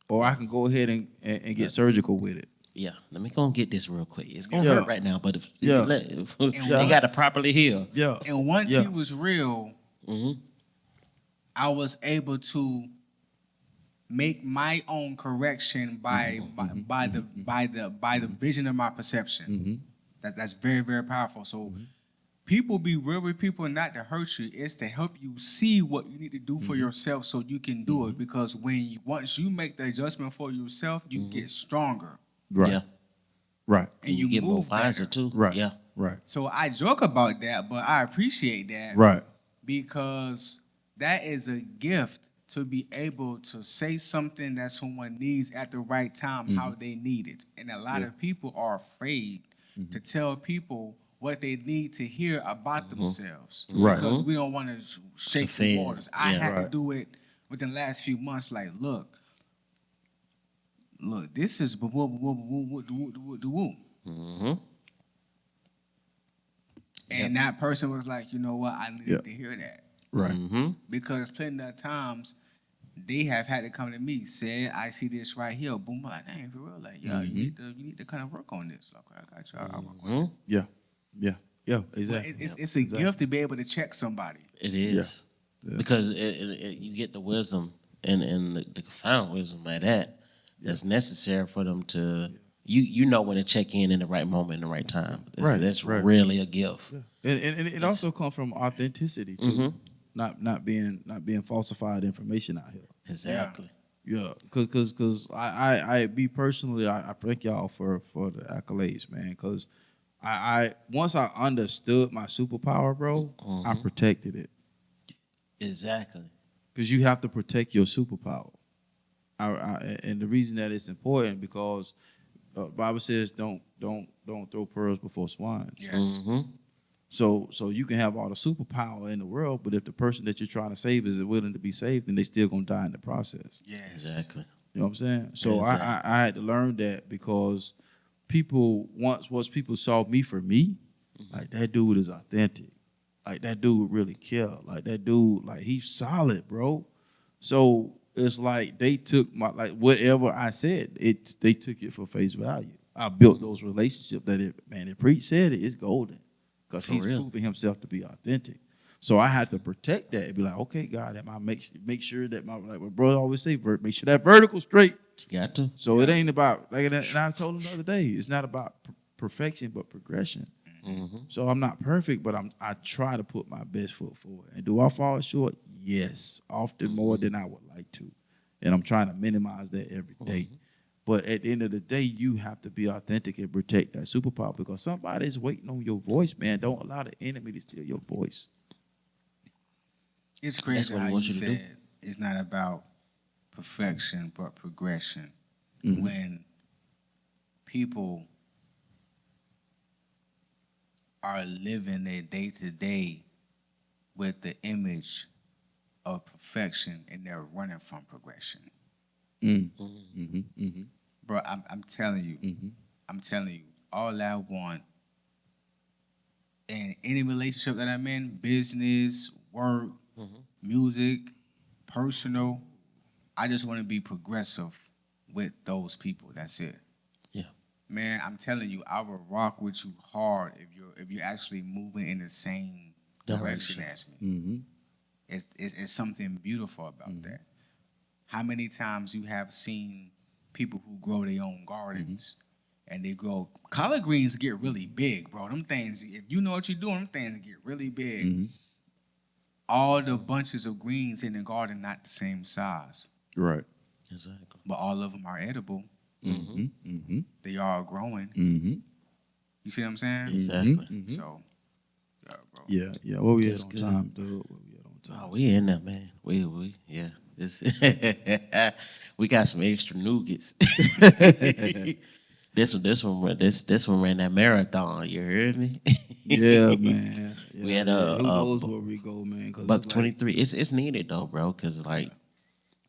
or I can go ahead and get surgical with it. Yeah, let me go and get this real quick. It's gonna hurt right now, but if And they gotta properly heal. Yeah. And once he was real, I was able to make my own correction by the vision of my perception. That's very, very powerful. So people be real with people not to hurt you. It's to help you see what you need to do for yourself so you can do it. Because once you make the adjustment for yourself, you get stronger. Right. Yeah. Right. And you get more move wiser better. too. Right. Yeah. Right. So I joke about that, but I appreciate that. Right. Because that is a gift to be able to say something that someone needs at the right time, how they need it. And a lot of people are afraid to tell people what they need to hear about themselves. Right. Because we don't want to shake the Offend. waters. I Yeah. had to do it within the last few months. Like, look, this is and that person was like, you know what, I needed to hear that. Right. Because plenty of times they have had to come to me, say, I see this right here. Boom, I'm like, dang, for real. Like, you need to kind of work on this. Like, I got you. I'll work on it. Yeah. Yeah. Yeah. Exactly. It's a gift to be able to check somebody. It is. Yeah. Because you get the wisdom and the profound wisdom at that's necessary for them to you know when to check in the right moment, in the right time. That's really a gift. Yeah. And it also comes from authenticity too. Not being falsified information out here. Exactly. Yeah, because I me personally, I thank y'all for the accolades, man. Because I once I understood my superpower, bro, I protected it. Exactly. Because you have to protect your superpower. And the reason that it's important because Bible says don't throw pearls before swine. Yes. So you can have all the superpower in the world, but if the person that you're trying to save is willing to be saved, then they still gonna die in the process. Yes. Exactly. You know what I'm saying? So Exactly. I had to learn that because people once people saw me for me, like that dude is authentic. Like that dude really care. Like that dude, like he's solid, bro. So it's like they took my whatever I said, they took it for face value. I built those relationships that if Preach said it's golden. Because he's proving himself to be authentic. So I had to protect that and be like, okay, God, am I make sure that my brother always say, make sure that vertical straight. You got to. So it ain't about and I told him the other day, it's not about perfection but progression. So I'm not perfect, but I try to put my best foot forward. And do I fall short? Yes, often more than I would like to. And I'm trying to minimize that every day. But at the end of the day, you have to be authentic and protect that superpower because somebody's waiting on your voice, man. Don't allow the enemy to steal your voice. It's crazy what how we you want you to do. said it's not about perfection but progression. Mm-hmm. When people are living their day to day with the image of perfection and they're running from progression. Bro, I'm telling you, all I want in any relationship that I'm in, business, work, music, personal, I just want to be progressive with those people. That's it. Yeah. Man, I'm telling you, I will rock with you hard if you're actually moving in the same direction as me. It's something beautiful about that. How many times you have seen people who grow their own gardens and they grow collard greens get really big, bro. Them things, if you know what you're doing, them things get really big. All the bunches of greens in the garden not the same size. Right. Exactly. But all of them are edible. They are growing. You see what I'm saying? Exactly. So, yeah, bro. Yeah. What we That's at on good. time, dude? What we at on time? Oh, we in there, man. We yeah. This we got some extra nougats. This one ran that marathon. You heard me? Yeah, man. Yeah, We had who knows where we go, man? 'Cause Buck it's like- 23. It's needed though, bro, because like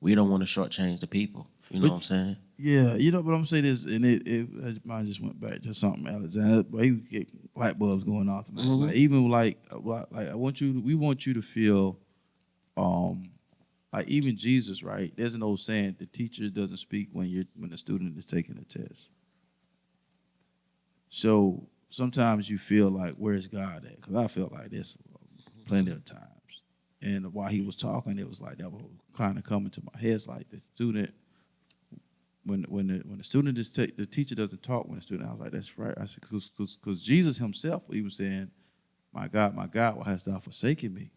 we don't want to shortchange the people. You know what I'm saying? Yeah, you know, but I'm saying this, and mine just went back to something, Alexander. But he get light bulbs going off. Like, even like we want you to feel, like even Jesus, right? There's an old saying: the teacher doesn't speak when the student is taking a test. So sometimes you feel like, where's God at? Because I felt like this plenty of times. And while he was talking, it was like that was kind of coming to my head. It's like the student. When the student the teacher doesn't talk when the student, I was like, that's right. I said, because Jesus himself, he was saying, my God, why hast thou forsaken me?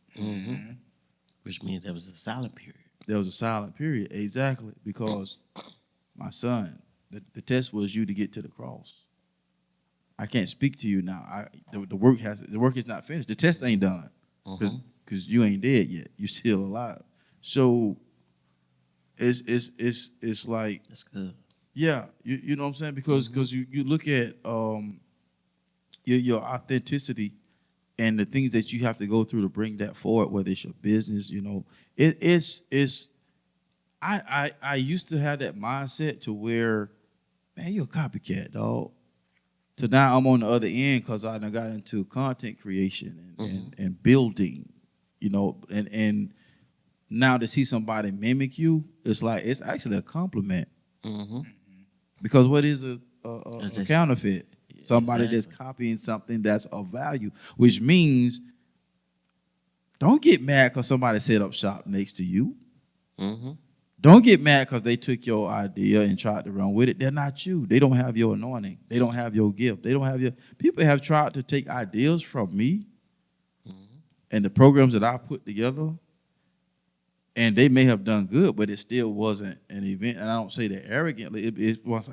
Which means there was a silent period. There was a silent period, exactly, because my son, the test was you to get to the cross. I can't speak to you now. The work is not finished. The test ain't done because you ain't dead yet. You still alive. So it's like, That's good. yeah, you know what I'm saying? Because you look at your authenticity and the things that you have to go through to bring that forward, whether it's your business, you know, I used to have that mindset to where, man, you're a copycat, dog. To now I'm on the other end because I done got into content creation and building, you know, and now to see somebody mimic you, it's like it's actually a compliment. Because what is a counterfeit? Somebody that's copying something that's of value, which means don't get mad because somebody set up shop next to you. Don't get mad because they took your idea and tried to run with it. They're not you. They don't have your anointing. They don't have your gift. They don't have your. People have tried to take ideas from me and the programs that I put together, and they may have done good, but it still wasn't an event. And I don't say that arrogantly. Once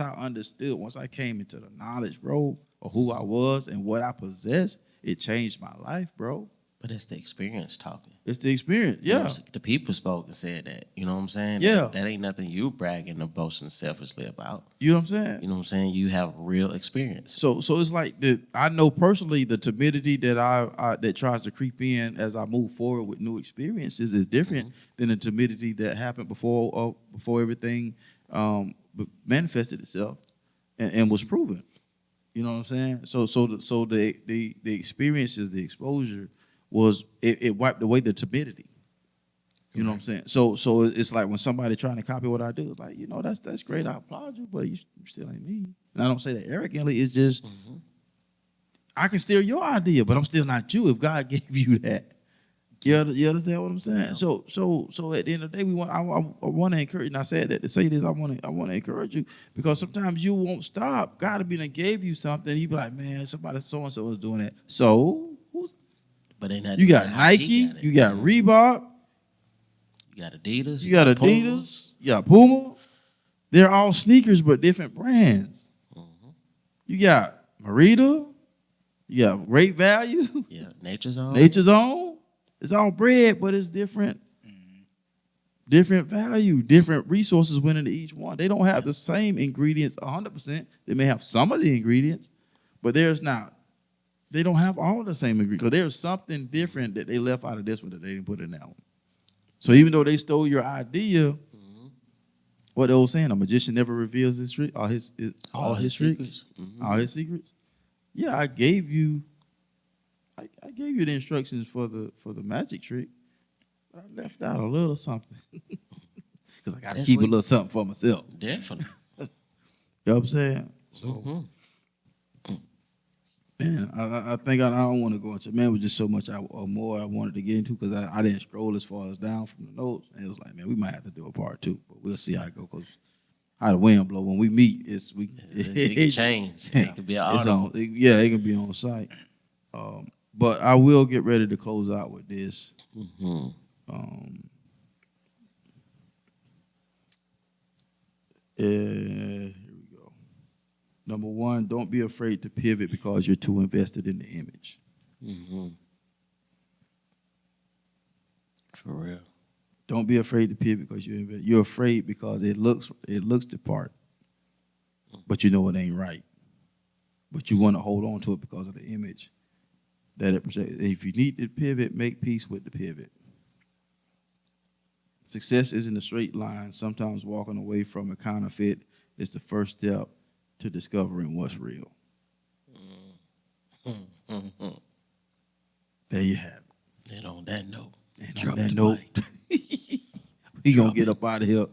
I understood, once I came into the knowledge, bro, of who I was and what I possessed, it changed my life, bro. But it's the experience talking. It's the experience, yeah. The people spoke and said that. You know what I'm saying? Yeah. That ain't nothing you bragging or boasting selfishly about. You know what I'm saying? You know what I'm saying? You have real experience. So it's like I know personally the timidity that that tries to creep in as I move forward with new experiences is different than the timidity that happened before everything manifested itself and was proven. You know what I'm saying? So the experiences, the exposure was it wiped away the timidity. You know what I'm saying? So it's like when somebody trying to copy what I do, it's like, you know, that's great. I applaud you, but you still ain't me. And I don't say that arrogantly. It's just I can steal your idea, but I'm still not you if God gave you that. You understand what I'm saying? Yeah. So at the end of the day, I want to encourage, and I said that to say this, I want to encourage you because sometimes you won't stop. God have been and gave you something, you be like, man, somebody so and so was doing that. So but you got Nike, you got Reebok, you got Adidas, you got Adidas, you got Puma. They're all sneakers, but different brands. You got Merida, you got Great Value, yeah, Nature's Own. Nature's Own. It's all bread, but it's different. Different value, different resources went into each one. They don't have the same ingredients 100%. They may have some of the ingredients, but they don't have all the same ingredients. Because there's something different that they left out of this one that they didn't put in that one. So even though they stole your idea, what they were saying, a magician never reveals his trick, all his tricks, all his secrets. Yeah, I gave you the instructions for the magic trick. I left out a little something because I got to keep a little something for myself. Definitely. You know what I'm saying? So, man, I think I don't want to go into, man, it was just so much more I wanted to get into because I didn't scroll as far as down from the notes. And it was like, man, we might have to do a part 2, but we'll see how it goes. Because how the wind blow when we meet, it can change. It could be an auto. It can be on site. But I will get ready to close out with this. Here we go. Number 1, don't be afraid to pivot because you're too invested in the image. For real. Don't be afraid to pivot because you're afraid because it looks the part, but you know it ain't right. But you want to hold on to it because of the image that it projects. If you need to pivot, make peace with the pivot. Success isn't a straight line. Sometimes walking away from a counterfeit is the first step to discovering what's real. There you have it. And on that note, we gonna get up out of here,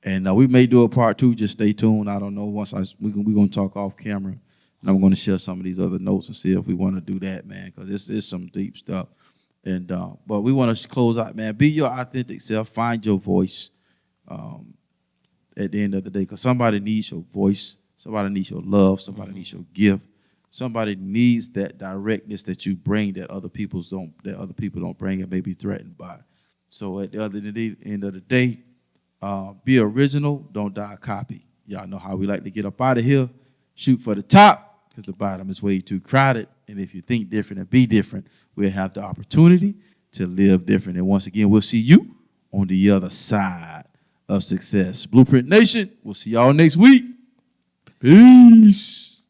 and we may do a part 2. Just stay tuned. I don't know. We're gonna talk off camera, and I'm gonna share some of these other notes and see if we want to do that, man, because this is some deep stuff. And but we want to close out, man. Be your authentic self. Find your voice. At the end of the day, because somebody needs your voice. Somebody needs your love. Somebody needs your gift. Somebody needs that directness that you bring that other people don't bring and may be threatened by. So at the end of the day, be original. Don't die a copy. Y'all know how we like to get up out of here. Shoot for the top because the bottom is way too crowded. And if you think different and be different, we'll have the opportunity to live different. And once again, we'll see you on the other side of success. Blueprint Nation, we'll see y'all next week. Peace.